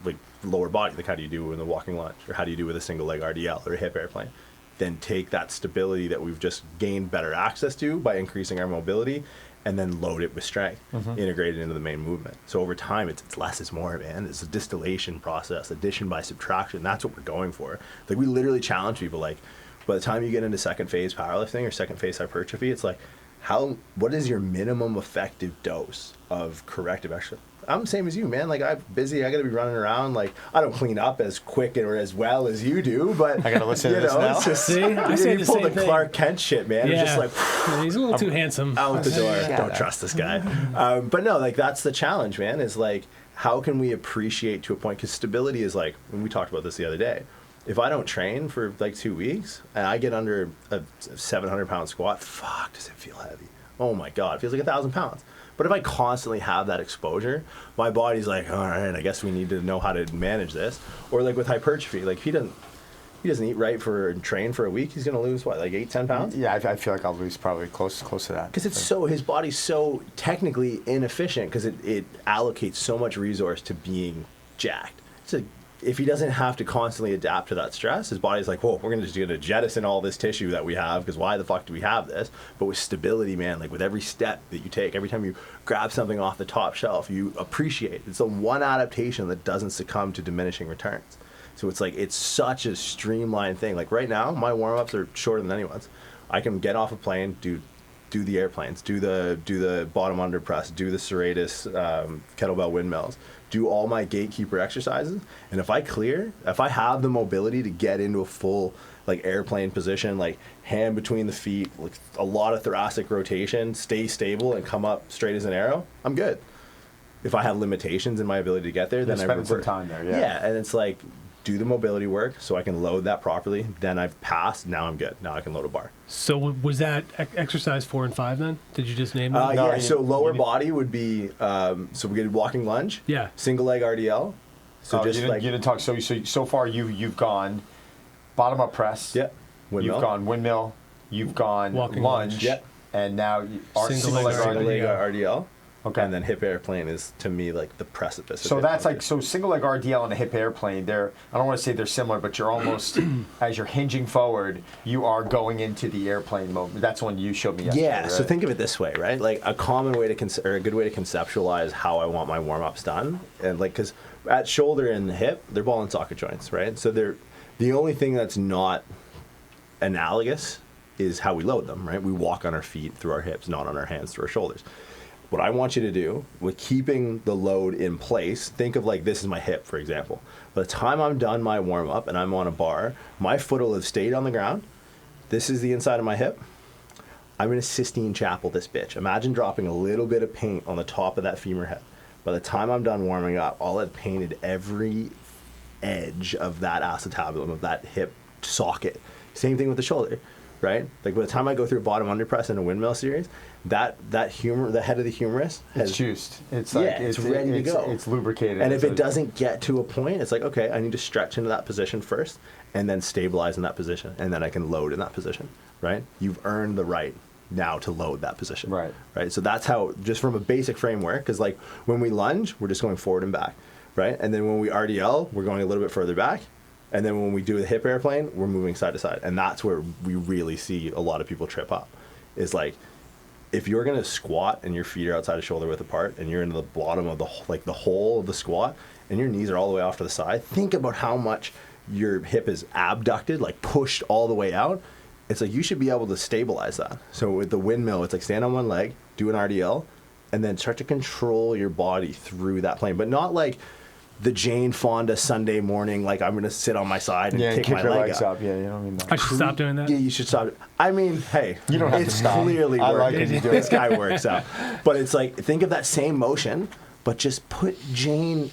[SPEAKER 3] like lower body? Like, how do you do in the walking lunge, or how do you do with a single leg RDL or a hip airplane? Then take that stability that we've just gained better access to by increasing our mobility, and then load it with strength, integrated into the main movement. So over time, it's less is more, man. It's a distillation process, addition by subtraction. That's what we're going for. Like, we literally challenge people, like, by the time you get into second phase powerlifting or second phase hypertrophy, it's like, what is your minimum effective dose of corrective I'm the same as you, man. Like, I'm busy. I got to be running around. Like, I don't clean up as quick or as well as you do, but
[SPEAKER 1] I got to listen to this now.
[SPEAKER 3] It's just,
[SPEAKER 2] See? I say
[SPEAKER 3] you
[SPEAKER 2] the
[SPEAKER 3] pulled
[SPEAKER 2] same
[SPEAKER 3] the
[SPEAKER 2] thing.
[SPEAKER 3] Clark Kent shit, man.
[SPEAKER 2] Yeah.
[SPEAKER 3] It's just like,
[SPEAKER 2] Yeah, he's a little too handsome.
[SPEAKER 3] out the door.
[SPEAKER 1] Shut
[SPEAKER 3] Don't
[SPEAKER 1] up.
[SPEAKER 3] trust this guy. But no, like, that's the challenge, man, is like, how can we appreciate to a point? Because stability is like, when we talked about this the other day, if I don't train for like 2 weeks and I get under a 700-pound squat, fuck, does it feel heavy? Oh my God, it feels like 1,000 pounds. But if I constantly have that exposure, my body's like, all right, I guess we need to know how to manage this. Or like with hypertrophy, like if he doesn't eat right for and train for a week, he's gonna lose what, like 8-10 pounds?
[SPEAKER 1] Yeah, I feel like I'll lose probably close to that.
[SPEAKER 3] Because his body's so technically inefficient because it allocates so much resource to being jacked. So if he doesn't have to constantly adapt to that stress, his body's like, whoa, we're just gonna jettison all this tissue that we have because why the fuck do we have this? But with stability, man, like with every step that you take, every time you grab something off the top shelf, you appreciate. It's the one adaptation that doesn't succumb to diminishing returns. So it's like, it's such a streamlined thing. Like right now, my warm-ups are shorter than anyone's. I can get off a plane, do the airplanes, do the bottom under press, do the Serratus kettlebell windmills, do all my gatekeeper exercises. And if I have the mobility to get into a full like airplane position, like hand between the feet, like a lot of thoracic rotation, stay stable and come up straight as an arrow, I'm good. If I have limitations in my ability to get there, then I
[SPEAKER 1] spend some
[SPEAKER 3] revert.
[SPEAKER 1] time there.
[SPEAKER 3] Yeah, and it's like, do the mobility work so I can load that properly. Then I've passed. Now I'm good. Now I can load a bar.
[SPEAKER 2] So was that exercise 4 and 5 then? Did you just name them?
[SPEAKER 3] Yeah. So lower body would be. So we get walking lunge.
[SPEAKER 2] Yeah.
[SPEAKER 3] Single leg RDL. So just
[SPEAKER 1] you
[SPEAKER 3] like
[SPEAKER 1] didn't talk. So far you've gone bottom up press.
[SPEAKER 3] Yeah. Windmill.
[SPEAKER 1] You've gone windmill. You've gone
[SPEAKER 2] Walking
[SPEAKER 1] lunge.
[SPEAKER 2] lunge.
[SPEAKER 1] Yeah. And now
[SPEAKER 2] Single leg
[SPEAKER 3] single leg
[SPEAKER 2] RDL.
[SPEAKER 3] RDL.
[SPEAKER 1] Okay.
[SPEAKER 3] And then hip airplane is to me like the precipice. of
[SPEAKER 1] So
[SPEAKER 3] hip
[SPEAKER 1] that's
[SPEAKER 3] function.
[SPEAKER 1] like, so single leg RDL and a hip airplane, I don't want to say they're similar, but you're almost, as you're hinging forward, you are going into the airplane mode. That's one you showed me yesterday,
[SPEAKER 3] Yeah,
[SPEAKER 1] right?
[SPEAKER 3] so think of it this way, right? Like a common way to or a good way to conceptualize how I want my warm-ups done. And like, because at shoulder and hip, they're ball and socket joints, right? So they're, the only thing that's not analogous is how we load them, right? We walk on our feet through our hips, not on our hands through our shoulders. What I want you to do with keeping the load in place, think of like this is my hip, for example. By the time I'm done my warm-up and I'm on a bar, my foot will have stayed on the ground. This is the inside of my hip. I'm going to Sistine Chapel this bitch. Imagine dropping a little bit of paint on the top of that femur head. By the time I'm done warming up, I'll have painted every edge of that acetabulum, of that hip socket. Same thing with the shoulder, right? Like by the time I go through a bottom under press in a windmill series, that humor, the head of the humerus has
[SPEAKER 1] it's juiced. It's like,
[SPEAKER 3] it's ready to go.
[SPEAKER 1] It's lubricated.
[SPEAKER 3] And if it doesn't get to a point, it's like, okay, I need to stretch into that position first and then stabilize in that position. And then I can load in that position, right? You've earned the right now to load that position.
[SPEAKER 1] Right.
[SPEAKER 3] Right. So that's how, just from a basic framework, because like when we lunge, we're just going forward and back, right? And then when we RDL, we're going a little bit further back. And then when we do the hip airplane, we're moving side to side. And that's where we really see a lot of people trip up, is like, if you're going to squat and your feet are outside of shoulder width apart and you're in the bottom of the hole of the squat and your knees are all the way off to the side, think about how much your hip is abducted, like pushed all the way out. It's like you should be able to stabilize that. So with the windmill, it's like stand on one leg, do an RDL, and then start to control your body through that plane. But not like the Jane Fonda Sunday morning, like I'm going to sit on my side and kick my
[SPEAKER 1] your
[SPEAKER 3] leg
[SPEAKER 1] legs
[SPEAKER 3] up.
[SPEAKER 1] up. Yeah, you don't mean that.
[SPEAKER 2] I should stop doing that.
[SPEAKER 3] Yeah, you should stop. I mean, hey,
[SPEAKER 1] You don't have to
[SPEAKER 3] it's
[SPEAKER 1] stop.
[SPEAKER 3] clearly
[SPEAKER 1] I like
[SPEAKER 3] working.
[SPEAKER 1] it, you do
[SPEAKER 3] This
[SPEAKER 1] it.
[SPEAKER 3] guy works out. But it's like, think of that same motion, but just put Jane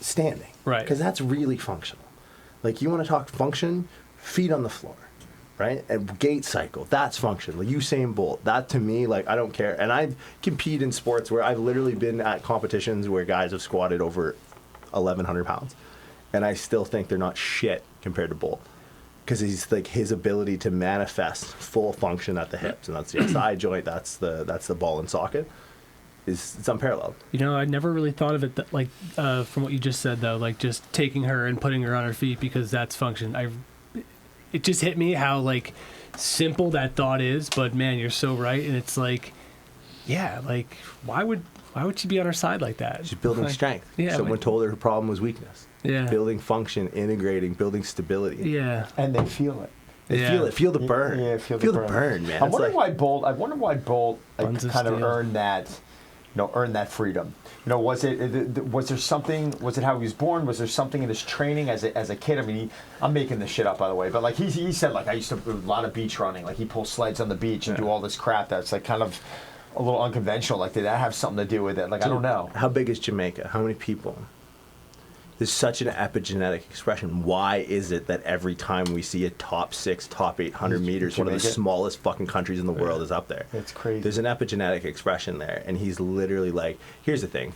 [SPEAKER 3] standing.
[SPEAKER 2] Right.
[SPEAKER 3] Because that's really functional. Like, you want to talk function, feet on the floor, right? And gait cycle, that's functional. Usain Bolt, that to me, like, I don't care. And I compete in sports where I've literally been at competitions where guys have squatted over 1,100 pounds. And I still think they're not shit compared to Bolt. Because he's like, his ability to manifest full function at the hips, and that's the SI joint, that's the ball and socket, it's unparalleled.
[SPEAKER 2] You know, I never really thought of it like from what you just said though, like just taking her and putting her on her feet because that's function. It just hit me how like simple that thought is, but man, you're so right. And it's like, yeah, like why would she be on her side like that?
[SPEAKER 3] She's building
[SPEAKER 2] Like,
[SPEAKER 3] strength.
[SPEAKER 2] yeah,
[SPEAKER 3] Someone
[SPEAKER 2] like-
[SPEAKER 3] told her problem was weakness.
[SPEAKER 2] Yeah.
[SPEAKER 3] Building function, integrating, building stability.
[SPEAKER 2] Yeah.
[SPEAKER 1] And they feel it.
[SPEAKER 3] They
[SPEAKER 2] Yeah.
[SPEAKER 3] feel it. Feel the burn.
[SPEAKER 1] Yeah, feel the burn.
[SPEAKER 3] burn, man.
[SPEAKER 1] I
[SPEAKER 3] It's
[SPEAKER 1] wonder
[SPEAKER 3] like-
[SPEAKER 1] why Bolt. I wonder why Bolt
[SPEAKER 2] Buns of
[SPEAKER 1] kind of
[SPEAKER 2] steel.
[SPEAKER 1] earned that earn that freedom? Was there something? Was it how he was born? Was there something in his training as a kid? I mean, I'm making this shit up, by the way, but like he said, like I used to do a lot of beach running. Like he pulls sleds on the beach and do all this crap that's like kind of a little unconventional. Like, did that have something to do with it? Like, I don't know.
[SPEAKER 3] How big is Jamaica? How many people? There's such an epigenetic expression. Why is it that every time we see a top 6, top 800 meters, one of the smallest fucking countries in the world is up there?
[SPEAKER 1] It's crazy.
[SPEAKER 3] There's an epigenetic expression there, and he's literally like, here's the thing,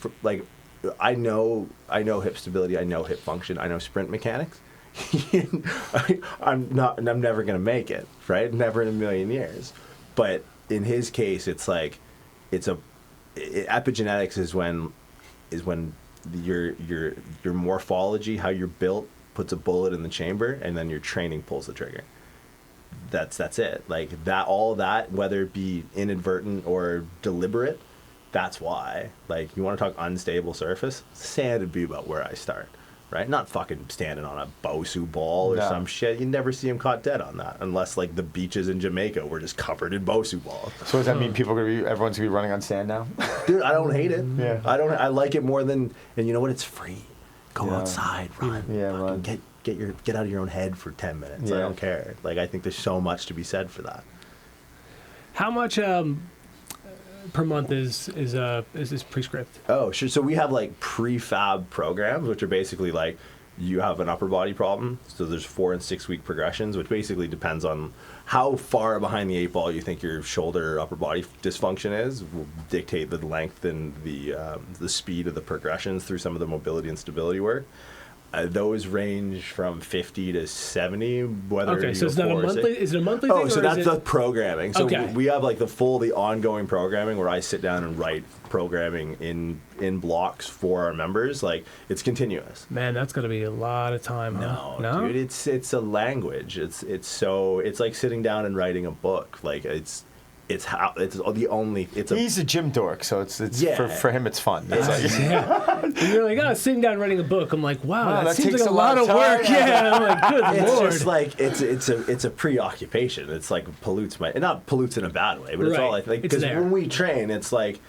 [SPEAKER 3] I know hip stability, I know hip function, I know sprint mechanics. I'm never gonna make it, right? Never in a million years. But in his case, it's like, epigenetics is when your morphology, how you're built, puts a bullet in the chamber, and then your training pulls the trigger. That's it. Like that, all that, whether it be inadvertent or deliberate, that's why. Like, you want to talk unstable surface, sand would be about where I start, right? Not fucking standing on a Bosu ball or some shit. You never see him caught dead on that, unless like the beaches in Jamaica were just covered in Bosu balls.
[SPEAKER 1] So does that mean everyone's gonna be running on sand now?
[SPEAKER 3] Dude, I don't hate it.
[SPEAKER 1] Yeah.
[SPEAKER 3] I like it more than, and you know what? It's free. Go outside, run.
[SPEAKER 1] Yeah, run.
[SPEAKER 3] Get out of your own head for 10 minutes.
[SPEAKER 1] Yeah.
[SPEAKER 3] I don't care. Like, I think there's so much to be said for that.
[SPEAKER 2] How much per month is this Prescript?
[SPEAKER 3] Oh, sure. So we have like prefab programs, which are basically like, you have an upper body problem. So there's 4 and 6 week progressions, which basically depends on how far behind the 8 ball you think your shoulder or upper body dysfunction is, will dictate the length and the speed of the progressions through some of the mobility and stability work. Those range from 50 to 70.
[SPEAKER 2] Okay, so it's not a monthly. Is it a monthly thing?
[SPEAKER 3] Oh, so that's the programming. So
[SPEAKER 2] okay.
[SPEAKER 3] we have like the ongoing programming where I sit down and write programming in blocks for our members. Like, it's continuous.
[SPEAKER 2] Man, that's gonna be a lot of time. Huh?
[SPEAKER 3] No, dude, it's a language. It's like sitting down and writing a book. Like, he's
[SPEAKER 1] a gym dork, so it's
[SPEAKER 3] yeah.
[SPEAKER 1] for him it's fun. It's
[SPEAKER 2] yeah. And you're like, oh, sitting down writing a book. I'm like, wow, that seems
[SPEAKER 1] takes
[SPEAKER 2] like a lot of work. Yeah, I'm like, good
[SPEAKER 3] it's
[SPEAKER 2] lord.
[SPEAKER 3] Just like it's a preoccupation. It's like not pollutes in a bad way, but it's all like because when we train, it's like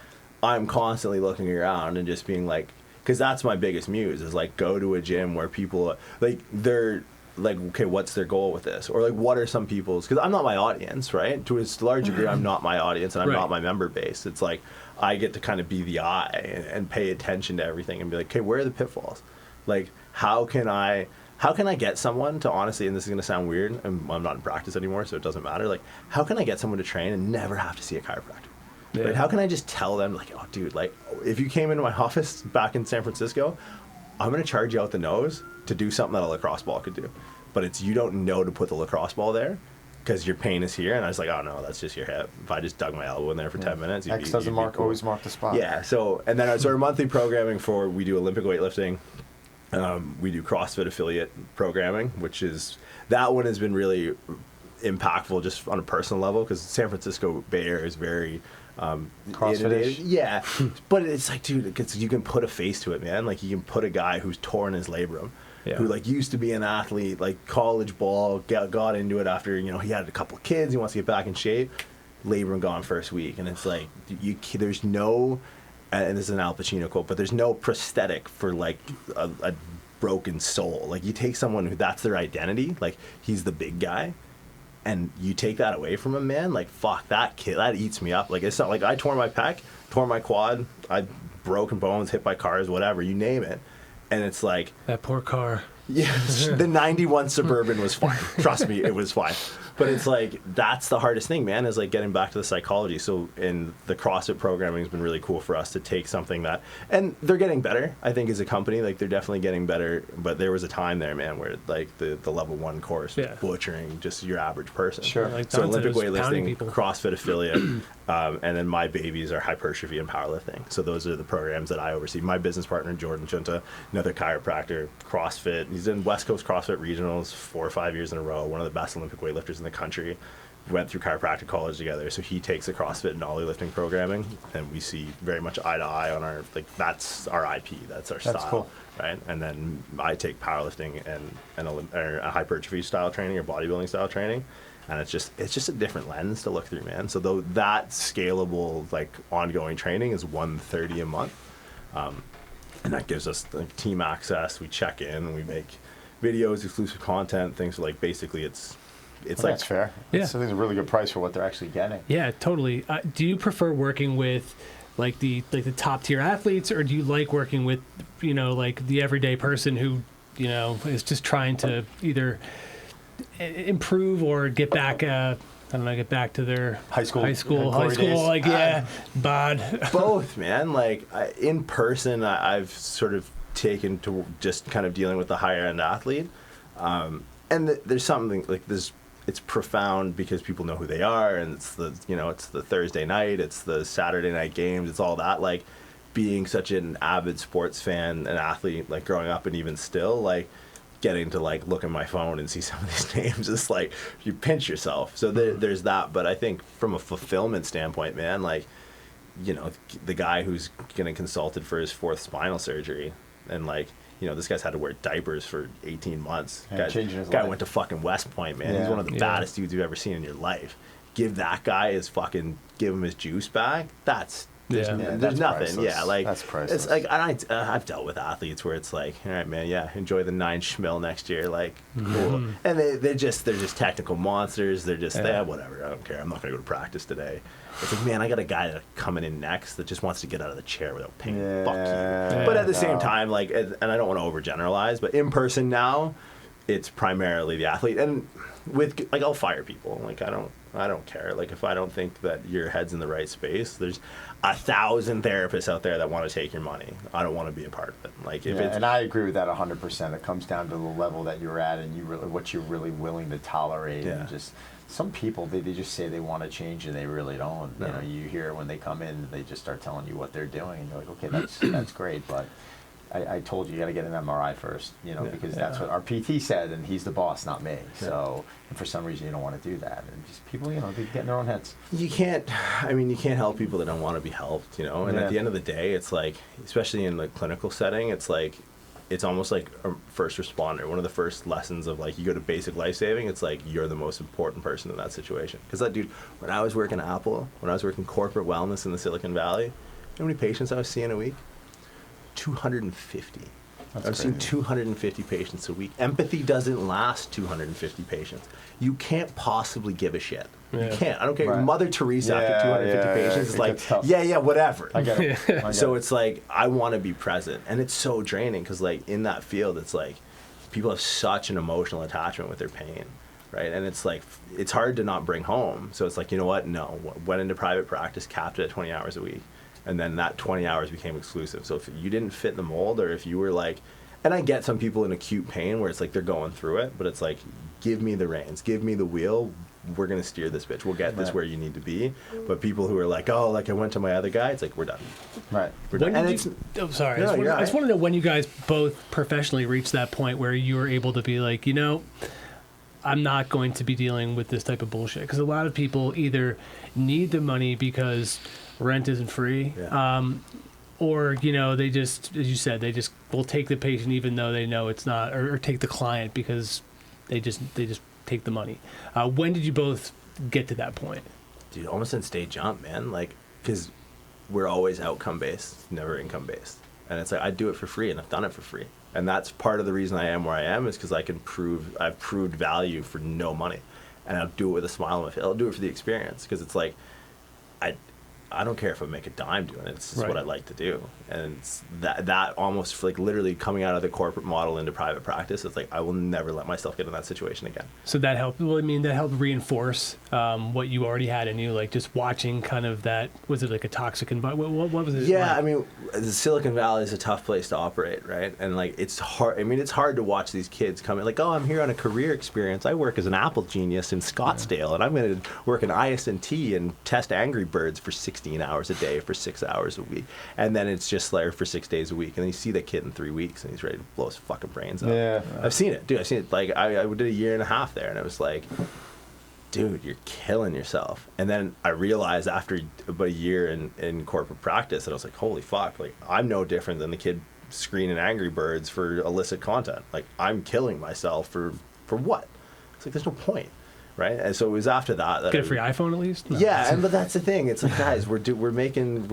[SPEAKER 3] I'm constantly looking around and just being like, because that's my biggest muse is like, go to a gym where people like they're like, okay, what's their goal with this? Or like, what are some people's, because I'm not my audience, right? To a large degree, I'm not my audience and I'm not my member base. It's like, I get to kind of be the eye and pay attention to everything and be like, okay, where are the pitfalls? Like, how can I get someone to honestly, and this is going to sound weird, and I'm not in practice anymore, so it doesn't matter. Like, how can I get someone to train and never have to see a chiropractor? Yeah. Right? How can I just tell them, like, oh, dude, like, if you came into my office back in San Francisco, I'm going to charge you out the nose to do something that a lacrosse ball could do. But it's, you don't know to put the lacrosse ball there because your pain is here. And I was like, oh, no, that's just your hip. If I just dug my elbow in there for 10 minutes,
[SPEAKER 1] X doesn't always mark the spot.
[SPEAKER 3] Yeah. So, and then our monthly programming we do Olympic weightlifting. We do CrossFit affiliate programming, that one has been really impactful just on a personal level because San Francisco Bay Area is very
[SPEAKER 1] CrossFit-ish?
[SPEAKER 3] Yeah. But it's like, dude, you can put a face to it, man. Like, you can put a guy who's torn his labrum. Yeah. Who like used to be an athlete, like college ball, got into it after, he had a couple of kids, he wants to get back in shape, labrum gone first week. And it's like, there's no, and this is an Al Pacino quote, but there's no prosthetic for like a broken soul. Like, you take someone who that's their identity, like he's the big guy, and you take that away from him, man, like, fuck, that kid, that eats me up. Like, it's not like I tore my pec, tore my quad, I broken bones, hit by cars, whatever, you name it. And it's like,
[SPEAKER 2] that poor car.
[SPEAKER 3] Yeah, the 91 Suburban was fine. Trust me, it was fine. But it's like, that's the hardest thing, man, is like getting back to the psychology. So in the CrossFit programming has been really cool for us to take something that, and they're getting better, I think, as a company. Like, they're definitely getting better. But there was a time there, man, where like the level 1 course was butchering just your average person.
[SPEAKER 1] Sure.
[SPEAKER 2] Like
[SPEAKER 3] so Olympic weightlifting, CrossFit affiliate, and then my babies are hypertrophy and powerlifting. So those are the programs that I oversee. My business partner, Jordan Chunta, another chiropractor, CrossFit. He's in West Coast CrossFit regionals 4 or 5 years in a row. One of the best Olympic weightlifters in the country. We went through chiropractic college together. So he takes the CrossFit and ollie lifting programming, and we see very much eye to eye on our, like, that's our IP, that's our style.
[SPEAKER 1] That's cool.
[SPEAKER 3] Right? And then I take powerlifting and hypertrophy style training or bodybuilding style training. And it's just a different lens to look through, man. So though that scalable, like, ongoing training is $130 a month. And that gives us like team access. We check in, we make videos, exclusive content, things like, basically it's
[SPEAKER 1] Well,
[SPEAKER 3] like,
[SPEAKER 1] that's fair.
[SPEAKER 2] Yeah.
[SPEAKER 1] I think it's a really good price for what they're actually getting.
[SPEAKER 2] Yeah, totally. Do you prefer working with like the top tier athletes, or do you like working with, you know, like the everyday person who, you know, is just trying to either improve or get back get back to their
[SPEAKER 1] High school
[SPEAKER 2] days. Like, yeah, bod.
[SPEAKER 3] both, man. Like, in person, I've sort of taken to just kind of dealing with the higher end athlete, and there's something like this. It's profound because people know who they are, and it's the Thursday night, it's the Saturday night games, it's all that. Like, being such an avid sports fan and athlete, like growing up, and even still, like, getting to like look at my phone and see some of these names, it's like you pinch yourself. So there's that. But I think from a fulfillment standpoint, man, like, you know, the guy who's getting consulted for his 4th spinal surgery, and like, you know, this guy's had to wear diapers for 18 months. Guy went to fucking West Point, man.
[SPEAKER 1] Yeah.
[SPEAKER 3] He's one of the baddest dudes you've ever seen in your life. Give that guy give him his juice back. There's
[SPEAKER 1] that's
[SPEAKER 3] nothing.
[SPEAKER 1] priceless.
[SPEAKER 3] Yeah, like,
[SPEAKER 1] That's priceless.
[SPEAKER 3] it's like, I've dealt with athletes where it's like, all right, man, yeah, enjoy the 9 schmil next year, like, cool. And they're just technical monsters. They're just whatever. I don't care. I'm not gonna go to practice today. It's like, man, I got a guy that coming in next that just wants to get out of the chair without pain.
[SPEAKER 1] Yeah.
[SPEAKER 3] Fuck you. But at the same time, like, and I don't want to overgeneralize, but in person now, it's primarily the athlete. And with, like, I'll fire people. Like, I don't care. Like, if I don't think that your head's in the right space, there's 1,000 therapists out there that want to take your money. I don't want to be a part of it. Like, if it's,
[SPEAKER 1] and I agree with that 100%. It comes down to the level that you're at and what you're really willing to tolerate.
[SPEAKER 3] Yeah.
[SPEAKER 1] And just some people, they just say they want to change and they really don't.
[SPEAKER 3] No.
[SPEAKER 1] You know, you hear when they come in, they just start telling you what they're doing, and you're like, okay, that's great, but I told you got to get an MRI first, you know, because that's what our PT said, and he's the boss, not me. So, and for some reason, you don't want to do that, and just people, you know, they get in their own heads.
[SPEAKER 3] you can't help people that don't want to be helped, you know. And at the end of the day, it's like, especially in the clinical setting, it's like, it's almost like a first responder. One of the first lessons of, like, you go to basic life saving, it's like you're the most important person in that situation. Because that dude, when I was working at Apple, when I was working corporate wellness in the Silicon Valley, you know how many patients I was seeing a week? 250. I've seen 250 patients a week. Empathy doesn't last 250 patients. You can't possibly give a shit. You can't. I don't care.
[SPEAKER 1] Right.
[SPEAKER 3] Mother Teresa after 250 patients is like, whatever.
[SPEAKER 1] I get it.
[SPEAKER 3] So it's like, I want to be present. And it's so draining because, like, in that field, it's like people have such an emotional attachment with their pain, right? And it's like, it's hard to not bring home. So it's like, you know what? No. Went into private practice, capped it at 20 hours a week. And then that 20 hours became exclusive. So if you didn't fit the mold, or if you were like, and I get some people in acute pain where it's like they're going through it, but it's like, give me the reins, give me the wheel. We're going to steer this bitch. We'll get this where you need to be. But people who are like, oh, like I went to my other guy, it's like, we're done.
[SPEAKER 1] Right.
[SPEAKER 3] We're done. And
[SPEAKER 2] I
[SPEAKER 3] it's,
[SPEAKER 2] just
[SPEAKER 3] No,
[SPEAKER 2] want
[SPEAKER 3] you're right.
[SPEAKER 2] to know when you guys both professionally reached that point where you were able to be like, you know, I'm not going to be dealing with this type of bullshit. Because a lot of people either need the money because rent isn't free, or, you know, they just, as you said, they just will take the patient even though they know it's not, or take the client because they just take the money. When did you both get to that point?
[SPEAKER 3] dude, almost in state jump, man. Like, because we're always outcome based, never income based. And it's like, I do it for free, and I've done it for free. And that's part of the reason I am where I am, is because I've proved value for no money. And I'll do it with a smile on my face. I'll do it for the experience, because it's like, I don't care if I make a dime doing it. It's just what I like to do. And it's that almost like literally coming out of the corporate model into private practice, it's like, I will never let myself get in that situation again.
[SPEAKER 2] So that helped. Well, I mean, that helped reinforce what you already had in you, like just watching kind of that. Was it like a toxic environment? What was it?
[SPEAKER 3] Yeah,
[SPEAKER 2] like?
[SPEAKER 3] I mean, the Silicon Valley is a tough place to operate, right? And like, it's hard. I mean, it's hard to watch these kids come in like, oh, I'm here on a career experience. I work as an Apple genius in Scottsdale, and I'm going to work in IS&T and test Angry Birds for 16 hours a day for 6 hours a week. And then it's just like for 6 days a week. And then you see that kid in 3 weeks and he's ready to blow his fucking brains out.
[SPEAKER 1] Yeah.
[SPEAKER 3] I've seen it, dude. I've seen it. Like, I did a year and a half there, and it was like, dude, you're killing yourself. And then I realized after about a year in corporate practice that I was like, holy fuck, like, I'm no different than the kid screening Angry Birds for illicit content. Like, I'm killing myself for what? It's like, there's no point. right? And so it was after that
[SPEAKER 2] Get a free iPhone at least. No.
[SPEAKER 3] Yeah, but that's the thing. It's like, guys, we're making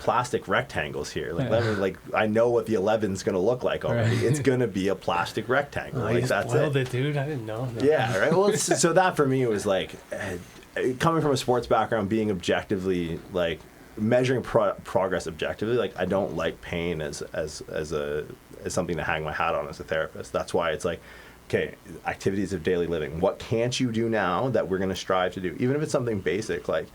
[SPEAKER 3] plastic rectangles here. Like, I know what the 11's gonna look like already.
[SPEAKER 2] Right.
[SPEAKER 3] It's gonna be a plastic rectangle.
[SPEAKER 2] You
[SPEAKER 3] Like,
[SPEAKER 2] just
[SPEAKER 3] that's
[SPEAKER 2] boiled
[SPEAKER 3] it.
[SPEAKER 2] it, dude. I didn't know. No.
[SPEAKER 3] Yeah, right. Well, so that for me was like, coming from a sports background, being objectively like measuring progress objectively. Like, I don't like pain as something to hang my hat on as a therapist. That's why it's like, okay, activities of daily living. What can't you do now that we're going to strive to do? Even if it's something basic. Like,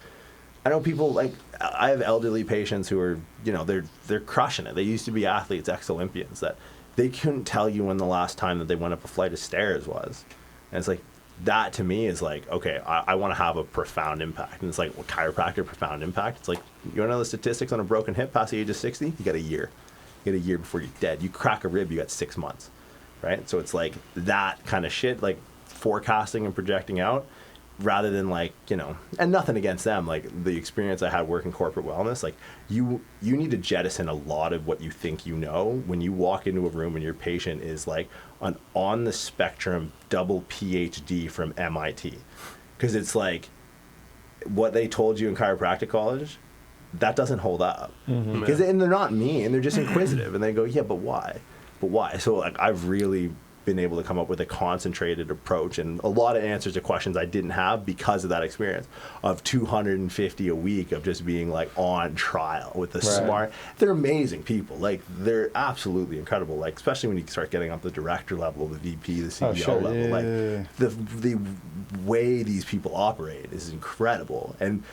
[SPEAKER 3] I know people, like, I have elderly patients who are, they're crushing it. They used to be athletes, ex-Olympians, that they couldn't tell you when the last time that they went up a flight of stairs was. And it's like, that to me is like, okay, I want to have a profound impact. And it's like, well, chiropractor, profound impact. It's like, you want to know the statistics on a broken hip past the age of 60? You got a year. You got a year before you're dead. You crack a rib, you got 6 months. Right? So it's like that kind of shit, like forecasting and projecting out, rather than like, and nothing against them. Like, the experience I had working corporate wellness, like you need to jettison a lot of what you think you know when you walk into a room and your patient is like an on the spectrum double PhD from MIT. Because it's like, what they told you in chiropractic college, that doesn't hold up. Because and they're not mean, they're just inquisitive, and they go, yeah, but why? But why? So like, I've really been able to come up with a concentrated approach and a lot of answers to questions I didn't have because of that experience of 250 a week of just being like on trial with the smart. They're amazing people. Like, they're absolutely incredible. Like, especially when you start getting up the director level, the VP, the CEO level.
[SPEAKER 4] Yeah,
[SPEAKER 3] like the way these people operate is incredible. And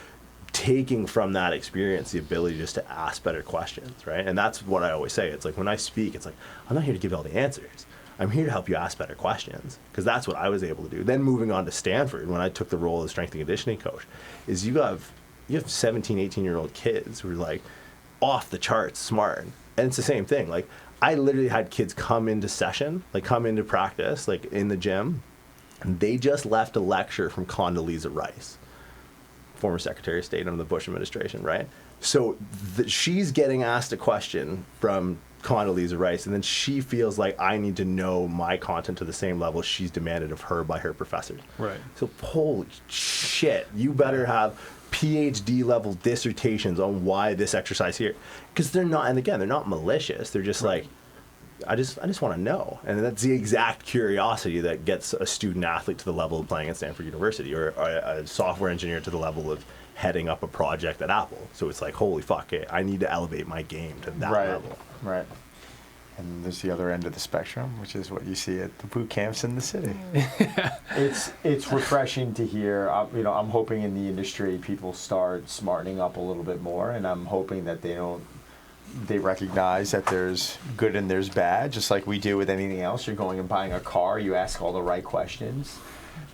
[SPEAKER 3] taking from that experience the ability just to ask better questions, right? And that's what I always say. It's like, when I speak, it's like, I'm not here to give you all the answers. I'm here to help you ask better questions, because that's what I was able to do. Then moving on to Stanford, when I took the role of strength and conditioning coach, is you have 17, 18-year-old kids who are like off the charts smart. And it's the same thing. Like, I literally had kids come into session, like come into practice, like in the gym, and they just left a lecture from Condoleezza Rice, former Secretary of State under the Bush administration, right? So she's getting asked a question from Condoleezza Rice, and then she feels like, I need to know my content to the same level she's demanded of her by her professor.
[SPEAKER 2] Right.
[SPEAKER 3] So holy shit, you better have PhD level dissertations on why this exercise here, because they're not, and again, they're not malicious. They're just like, I just want to know. And that's the exact curiosity that gets a student athlete to the level of playing at Stanford University, or a software engineer to the level of heading up a project at Apple. So it's like, holy fuck it, I need to elevate my game to that level.
[SPEAKER 1] Right. And there's the other end of the spectrum, which is what you see at the boot camps in the city. It's refreshing to hear. I'm hoping in the industry people start smartening up a little bit more, and I'm hoping that they recognize that there's good and there's bad, just like we do with anything else. You're going and buying a car, you ask all the right questions.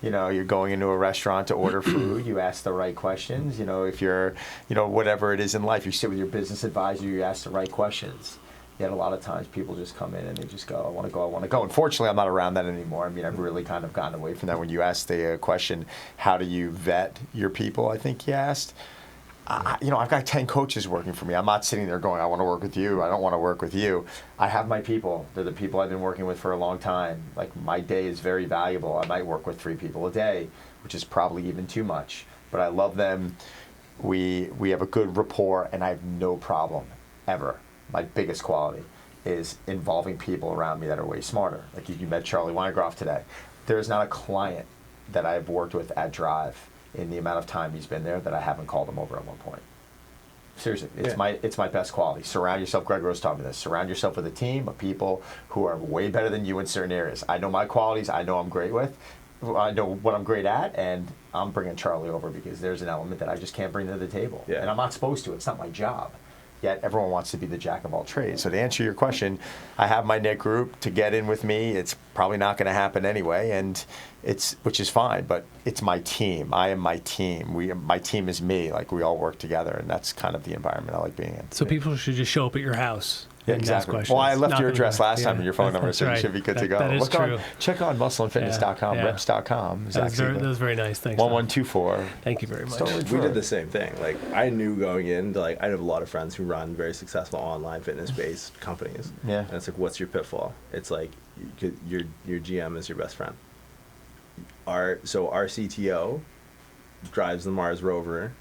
[SPEAKER 1] You're going into a restaurant to order food, you ask the right questions. If you're, whatever it is in life, you sit with your business advisor, you ask the right questions. Yet a lot of times people just come in and they just go, I want to go. Unfortunately, I'm not around that anymore. I mean, I've really kind of gotten away from that. When you ask the question, how do you vet your people, I think you asked. I've got 10 coaches working for me. I'm not sitting there going, I want to work with you. I don't want to work with you. I have my people. They're the people I've been working with for a long time. Like, my day is very valuable. I might work with 3 people a day, which is probably even too much. But I love them. We have a good rapport, and I have no problem ever. My biggest quality is involving people around me that are way smarter. Like, you met Charlie Weingroff today. There's not a client that I've worked with at Drive in the amount of time he's been there that I haven't called him over at one point. Seriously, it's my best quality. Surround yourself, Greg Rose taught me this, surround yourself with a team of people who are way better than you in certain areas. I know my qualities, I know I'm great with, I know what I'm great at, and I'm bringing Charlie over because there's an element that I just can't bring to the table. Yeah. And I'm not supposed to, it's not my job. Yet everyone wants to be the jack of all trades. So to answer your question, I have my knit group. To get in with me, it's probably not going to happen anyway, and which is fine. But it's my team. I am my team. My team is me. Like, we all work together, and that's kind of the environment I like being in.
[SPEAKER 2] So people should just show up at your house.
[SPEAKER 1] Yeah, exactly. Well, I left your address last time and your phone number, so you should be good to go.
[SPEAKER 2] That is true.
[SPEAKER 1] Check on muscleandfitness.com, reps.com.
[SPEAKER 2] That was very nice. Thanks.
[SPEAKER 1] 1124.
[SPEAKER 2] Thank you very much.
[SPEAKER 3] We did the same thing. Like, I knew going in, like, I have a lot of friends who run very successful online fitness-based companies. Yeah. And it's like, what's your pitfall? It's like, your GM is your best friend. our CTO drives the Mars rover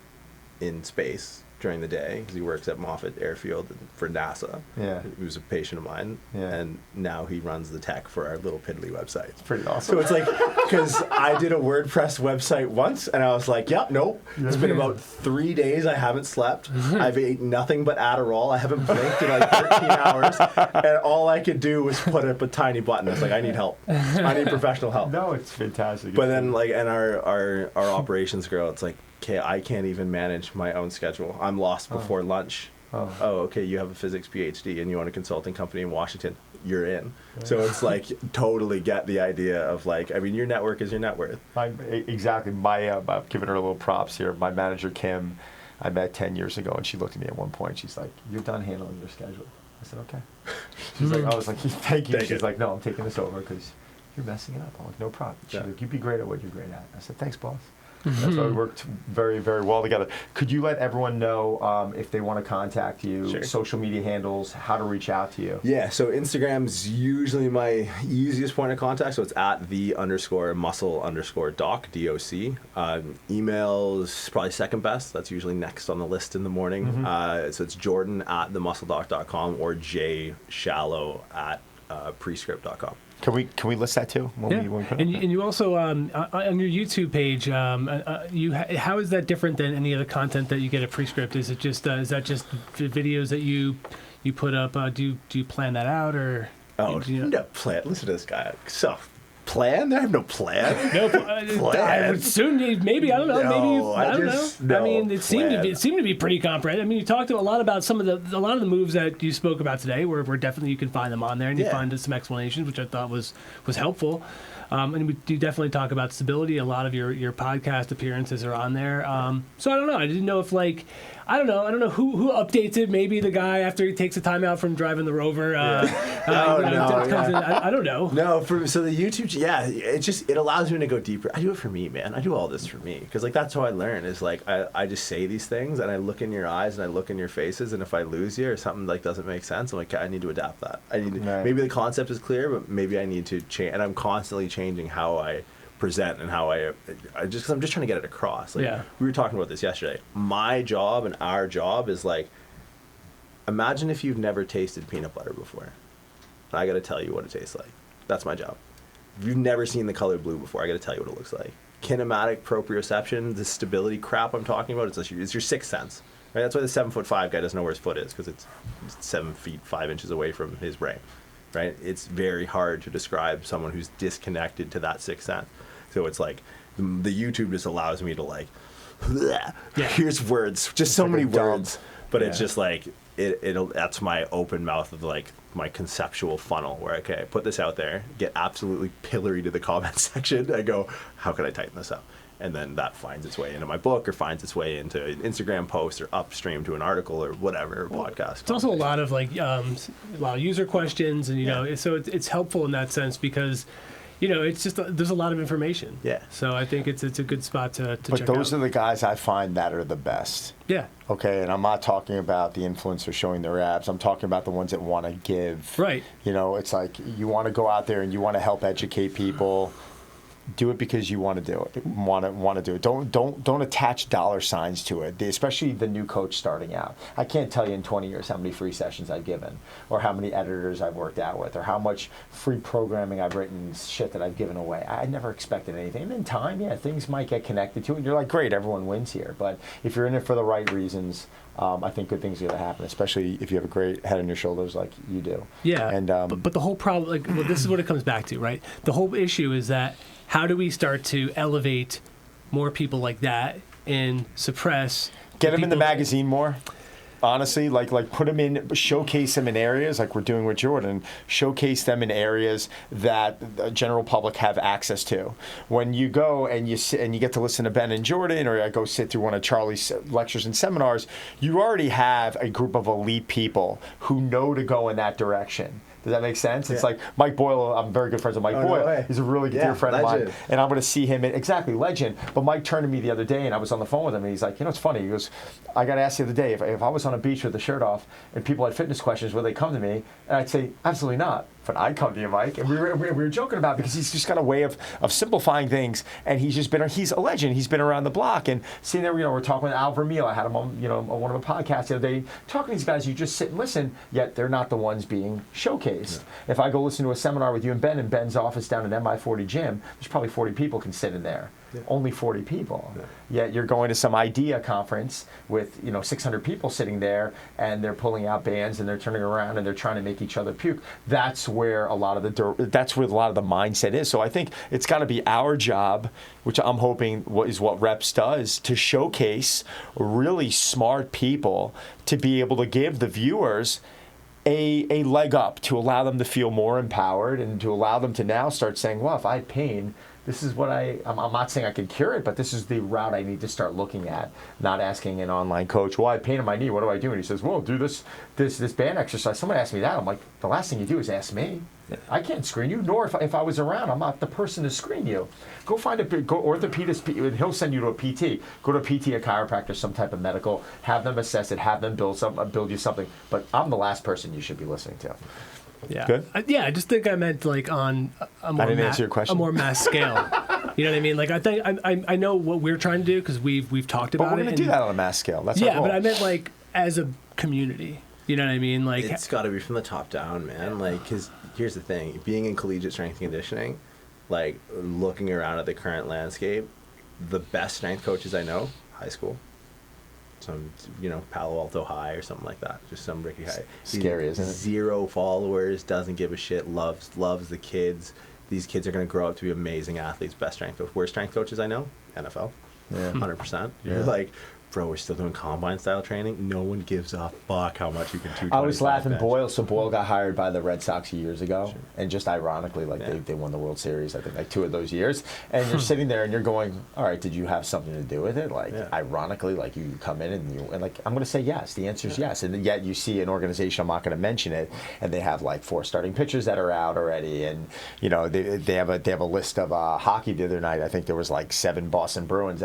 [SPEAKER 3] in space during the day because he works at Moffett Airfield for NASA.
[SPEAKER 1] Yeah.
[SPEAKER 3] He was a patient of mine, and now he runs the tech for our little piddly website. It's
[SPEAKER 1] pretty awesome.
[SPEAKER 3] So it's like, because I did a WordPress website once, and I was like, yeah, nope. It's been about 3 days I haven't slept. I've ate nothing but Adderall. I haven't blinked in like 13 hours, and all I could do was put up a tiny button. It's like, I need help. I need professional help.
[SPEAKER 1] No, it's fantastic.
[SPEAKER 3] But then, like, and our operations girl, it's like, okay, I can't even manage my own schedule. I'm lost before lunch. Oh, okay, you have a physics PhD and you own a consulting company in Washington. You're in. So it's like, totally get the idea of like, I mean, your network is your net worth.
[SPEAKER 1] Exactly. I've given her a little props here. My manager, Kim, I met 10 years ago, and she looked at me at one point. She's like, "You're done handling your schedule." I said, "Okay." She's like, I was like, "Thank you." She's like, "No, I'm taking this over because you're messing it up." I'm like, "No problem." She's like, "You be great at what you're great at." I said, "Thanks, boss." That's why we worked very, very well together. Could you let everyone know if they want to contact you,
[SPEAKER 3] Sure.
[SPEAKER 1] social media handles, how to reach out to you?
[SPEAKER 3] Yeah, so Instagram's usually my easiest point of contact, so it's at _muscle_doc, DOC. Email's probably second best. That's usually next on the list in the morning. So it's Jordan at themuscledoc.com or jshallow@prescript.com.
[SPEAKER 1] Can we list that too? When we put it?
[SPEAKER 2] And you also on your YouTube page, how is that different than any other content that you get at Prescript? Is it just is that just videos that you put up? Do you plan that out or?
[SPEAKER 3] Oh, no plan. Listen to this guy. So plan? I have no plan.
[SPEAKER 2] No, I would soon maybe I don't know. Maybe I don't know.
[SPEAKER 3] No
[SPEAKER 2] I mean, it seemed to be pretty comprehensive. I mean, you talked a lot about a lot of the moves that you spoke about today. Where definitely you can find them on there, and you find some explanations, which I thought was helpful. And we do definitely talk about stability. A lot of your podcast appearances are on there. So I don't know. I didn't know if I don't know who updates it. Maybe the guy after he takes a time out from driving the rover. Comes in. I don't know.
[SPEAKER 3] No, so the YouTube, it allows me to go deeper. I do it for me, man. I do all this for me because that's how I learn. Is like I just say these things and I look in your eyes and I look in your faces, and if I lose you or something doesn't make sense, I'm like, I need to adapt that. Maybe the concept is clear, but maybe I need to change. And I'm constantly changing how I present and how I'm just trying to get it across. We were talking about this yesterday. My job and our job is like, imagine if you've never tasted peanut butter before. I got to tell you what it tastes like. That's my job. If you've never seen the color blue before, I got to tell you what it looks like. Kinematic proprioception, the stability crap I'm talking about, it's your sixth sense. Right? That's why the 7'5" guy doesn't know where his foot is, because it's 7 feet 5 inches away from his brain. Right? It's very hard to describe someone who's disconnected to that sixth sense. So it's like the YouTube just allows me to here's words, just so many words, but it's just like that's my open mouth of my conceptual funnel where I put this out there, get absolutely pillory to the comment section. I go, how can I tighten this up? And then that finds its way into my book or finds its way into an Instagram post or upstream to an article or whatever, podcast.
[SPEAKER 2] It's also a lot of a lot of user questions, and so it's helpful in that sense because it's just there's a lot of information.
[SPEAKER 3] Yeah.
[SPEAKER 2] So I think it's a good spot to check out.
[SPEAKER 1] But those are the guys I find that are the best.
[SPEAKER 2] Yeah.
[SPEAKER 1] Okay, and I'm not talking about the influencers showing their abs. I'm talking about the ones that want to give.
[SPEAKER 2] Right.
[SPEAKER 1] It's like you want to go out there and you want to help educate people. Do it because you want to do it. Want to do it. Don't attach dollar signs to it. Especially the new coach starting out. I can't tell you in 20 years how many free sessions I've given, or how many editors I've worked out with, or how much free programming I've written, shit that I've given away. I never expected anything. And in time, things might get connected to it. And you're like, great, everyone wins here. But if you're in it for the right reasons, I think good things are going to happen, especially if you have a great head on your shoulders like you do.
[SPEAKER 2] Yeah.
[SPEAKER 1] And
[SPEAKER 2] but the whole problem, this is what it comes back to, right? The whole issue is that how do we start to elevate more people like that and suppress?
[SPEAKER 1] Get them in the magazine more. Honestly, put them in, showcase them in areas like we're doing with Jordan. Showcase them in areas that the general public have access to. When you go and you sit and you get to listen to Ben and Jordan, or I go sit through one of Charlie's lectures and seminars, you already have a group of elite people who know to go in that direction. Does that make sense? It's like Mike Boyle. I'm very good friends with Mike Boyle. No, he's a really good dear friend of mine. And I'm going to see him. Legend. But Mike turned to me the other day, and I was on the phone with him, and he's like, it's funny. He goes, I got asked the other day if I was on a beach with the shirt off and people had fitness questions, would they come to me? And I'd say, absolutely not. but I'd come to you, Mike. And we were joking about it because he's just got a way of simplifying things, and he's a legend. He's been around the block, and sitting there, we're talking with Al Vermeil. I had him on, on one of the podcasts the other day, talking to these guys. You just sit and listen, yet they're not the ones being showcased. Yeah. If I go listen to a seminar with you and Ben in Ben's office down at MI40 Gym, there's probably 40 people can sit in there. Yeah. Only 40 people. Yeah. Yet you're going to some idea conference with 600 people sitting there, and they're pulling out bands and they're turning around and they're trying to make each other puke. That's where a lot of the mindset is. So I think it's got to be our job, which I'm hoping is what Reps does, to showcase really smart people to be able to give the viewers a leg up, to allow them to feel more empowered and to allow them to now start saying, well, if I had pain, this is what I'm not saying I can cure it, but this is the route I need to start looking at. Not asking an online coach, well, I have pain in my knee, what do I do? And he says, well, do this band exercise. Someone asked me that. I'm like, the last thing you do is ask me. Yeah. I can't screen you, nor if I was around, I'm not the person to screen you. Go find go orthopedist, and he'll send you to a PT. Go to a PT, a chiropractor, some type of medical, have them assess it, have them build you something. But I'm the last person you should be listening to.
[SPEAKER 2] Yeah.
[SPEAKER 1] Good?
[SPEAKER 2] I just think I meant like on a more,
[SPEAKER 1] answer your question.
[SPEAKER 2] A more mass scale. You know what I mean? Like I think I know what we're trying to do because we've talked about it.
[SPEAKER 1] But we're going to do that on a mass scale. That's our goal.
[SPEAKER 2] But I meant like as a community. You know what I mean? Like
[SPEAKER 3] it's got to be from the top down, man. Like, because here's the thing: being in collegiate strength and conditioning, like looking around at the current landscape, the best strength coaches I know, high school, some Palo Alto High or something like that, just some Ricky High.
[SPEAKER 1] Scary, isn't it?
[SPEAKER 3] 0 followers, doesn't give a shit, loves the kids. These kids are going to grow up to be amazing athletes. Best strength coach. Worst strength coaches I know, NFL, 100%. You're like, bro, we're still doing combine style training. No one gives a fuck how much you can do.
[SPEAKER 1] I was laughing bench. Boyle. So Boyle got hired by the Red Sox years ago, and just ironically, they won the World Series. I think like 2 of those years. And you're sitting there and you're going, all right, did you have something to do with it? Like ironically, like you come in and like I'm going to say yes. The answer is yes. And yet you see an organization, I'm not going to mention it, and they have like 4 starting pitchers that are out already, and they have a list of hockey the other night. I think there was like 7 Boston Bruins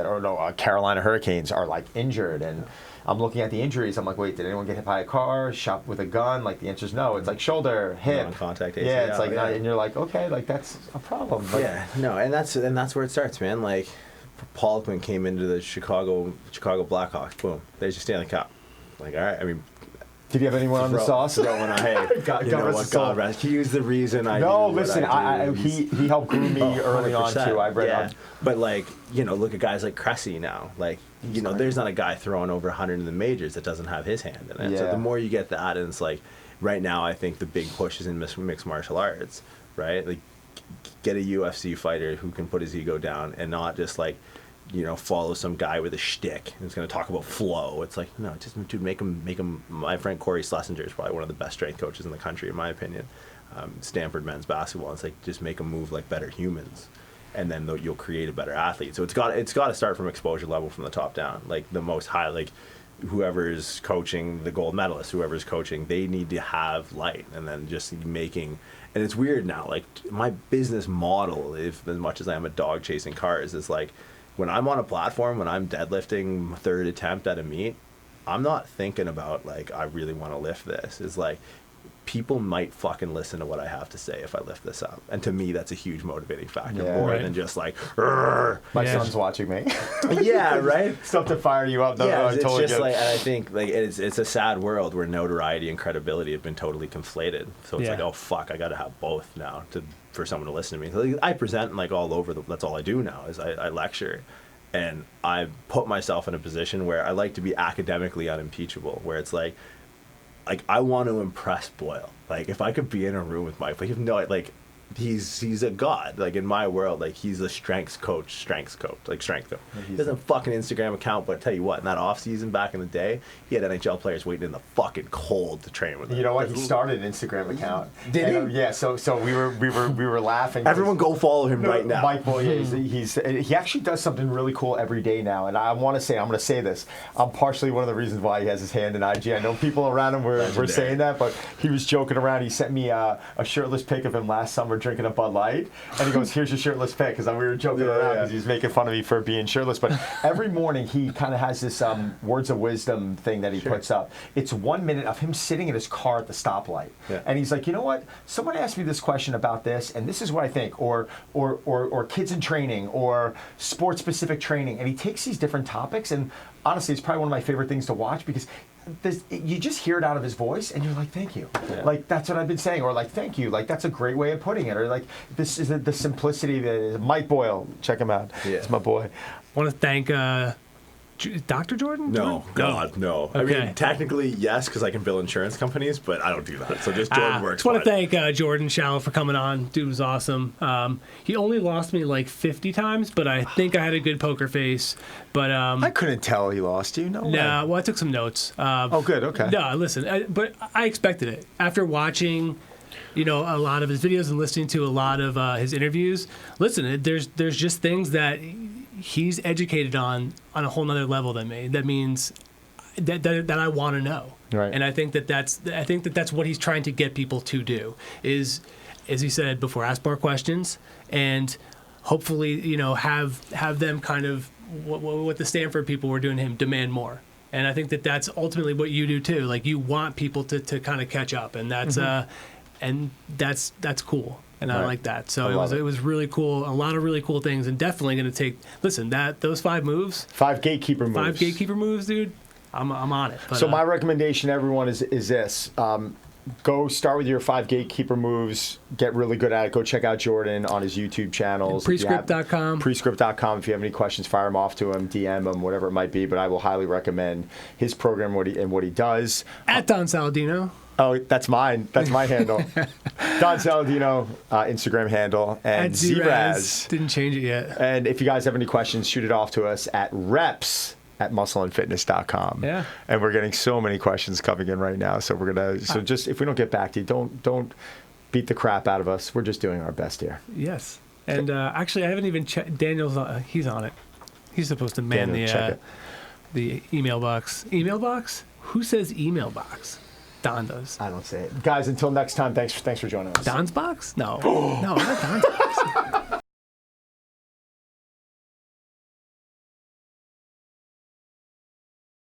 [SPEAKER 1] Carolina Hurricanes are like injured, and I'm looking at the injuries. I'm like, wait, did anyone get hit by a car, shot with a gun? Like the answer is no. It's like shoulder, hip,
[SPEAKER 3] non-contact ACL.
[SPEAKER 1] Yeah, it's like, and you're like, okay, like that's a problem. Like,
[SPEAKER 3] and that's where it starts, man. Like Paulkman came into the Chicago Blackhawks. Boom, there's your Stanley Cup. Like, all right, I mean.
[SPEAKER 1] Did you have anyone on the sauce?
[SPEAKER 3] God rest. He was the reason I.
[SPEAKER 1] No, listen. He helped groom me early on too. I read.
[SPEAKER 3] But like look at guys like Cressy now. Like there's not a guy throwing over 100 in the majors that doesn't have his hand in it. Yeah. So the more you get that, and it's like right now, I think the big push is in mixed martial arts, right? Like get a UFC fighter who can put his ego down and not just like. Follow some guy with a shtick who's going to talk about flow. It's like, no, just dude, make him. My friend Corey Schlesinger is probably one of the best strength coaches in the country, in my opinion. Stanford men's basketball. It's like just make them move like better humans, and then you'll create a better athlete. So it's got to start from exposure level from the top down. Like the most high, like whoever's coaching the gold medalist, whoever's coaching, they need to have light, and then just making. And it's weird now. Like my business model, if as much as I am a dog chasing cars, is like. When I'm on a platform, when I'm deadlifting 3rd attempt at a meet, I'm not thinking about like I really want to lift this. It's like people might fucking listen to what I have to say if I lift this up, and to me that's a huge motivating factor more than just like.
[SPEAKER 1] My son's watching me.
[SPEAKER 3] Yeah, right.
[SPEAKER 1] Stuff to fire you up.
[SPEAKER 3] It's just like, and I think like it's a sad world where notoriety and credibility have been totally conflated. So it's like, oh fuck, I got to have both now for someone to listen to me. Like, I present like all over. That's all I do now is I lecture, and I put myself in a position where I like to be academically unimpeachable. Where it's like I want to impress Boyle. Like if I could be in a room with Mike, like he's a god. Like in my world, like he's a strength coach. Like strength coach. He doesn't have a fucking Instagram account, but I tell you what, in that off season back in the day, he had NHL players waiting in the fucking cold to train with him.
[SPEAKER 1] You know what? He started an Instagram account.
[SPEAKER 3] Did he?
[SPEAKER 1] Yeah. So we were laughing.
[SPEAKER 3] Everyone go follow him right now.
[SPEAKER 1] Mike Boyle, he actually does something really cool every day now, and I'm going to say this. I'm partially one of the reasons why he has his hand in IG. I know people around him were saying that, but he was joking around. He sent me a shirtless pic of him last summer drinking a Bud Light, and he goes, "Here's your shirtless pic," because we were joking around because he was making fun of me for being shirtless. But every morning he kind of has this words of wisdom thing that he puts up. It's 1 minute of him sitting in his car at the stoplight, and he's like, "You know what? Someone asked me this question about this, and this is what I think," or kids in training, or sports-specific training, and he takes these different topics, and honestly, it's probably one of my favorite things to watch because you just hear it out of his voice, and you're like, "Thank you," like that's what I've been saying, or like, "Thank you," like that's a great way of putting it, or like this is the simplicity that is. Mike Boyle, check him out. Yeah. It's my boy.
[SPEAKER 2] I want to thank Dr. Jordan?
[SPEAKER 3] No, God, no.
[SPEAKER 2] Okay.
[SPEAKER 3] I mean, technically, yes, because I can bill insurance companies, but I don't do that. So just Jordan works.
[SPEAKER 2] I want to thank Jordan Shallow for coming on. Dude was awesome. He only lost me like 50 times, but I think I had a good poker face. But
[SPEAKER 1] I couldn't tell he lost you. No way.
[SPEAKER 2] Nah, well, I took some notes.
[SPEAKER 1] Oh, good. Okay.
[SPEAKER 2] No, listen, but I expected it after watching, a lot of his videos and listening to a lot of his interviews. Listen, there's just things that he's educated on a whole nother level than me. That means that I want to know.
[SPEAKER 1] Right.
[SPEAKER 2] And I think that's what he's trying to get people to do is, as he said before, ask more questions and hopefully, have them kind of what the Stanford people were doing to him, demand more. And I think that's ultimately what you do too. Like you want people to kind of catch up, and that's that's cool. And I like that. So it was really cool. A lot of really cool things, and definitely going to take. Listen, those 5 moves,
[SPEAKER 1] 5 gatekeeper moves,
[SPEAKER 2] 5 gatekeeper moves, dude. I'm on it. But,
[SPEAKER 1] so my recommendation to everyone is this: go start with your 5 gatekeeper moves. Get really good at it. Go check out Jordan on his YouTube channels.
[SPEAKER 2] Prescript.com.
[SPEAKER 1] Prescript.com. If you have any questions, fire them off to him, DM him, whatever it might be. But I will highly recommend his program, what he does.
[SPEAKER 2] At Don Saladino.
[SPEAKER 1] Oh, that's mine. That's my handle. Don Saladino, Instagram handle. And Zraz.
[SPEAKER 2] Didn't change it yet.
[SPEAKER 1] And if you guys have any questions, shoot it off to us at reps@muscleandfitness.com.
[SPEAKER 2] Yeah.
[SPEAKER 1] And we're getting so many questions coming in right now. So we're going to, just, if we don't get back to you, don't beat the crap out of us. We're just doing our best here.
[SPEAKER 2] Yes. And actually, I haven't even checked. Daniel's, he's on it. He's supposed to man the email box. Email box? Who says email box? Don does.
[SPEAKER 1] I don't say it. Guys, until next time, thanks for joining us.
[SPEAKER 2] Don's box? No. No, not Don's box.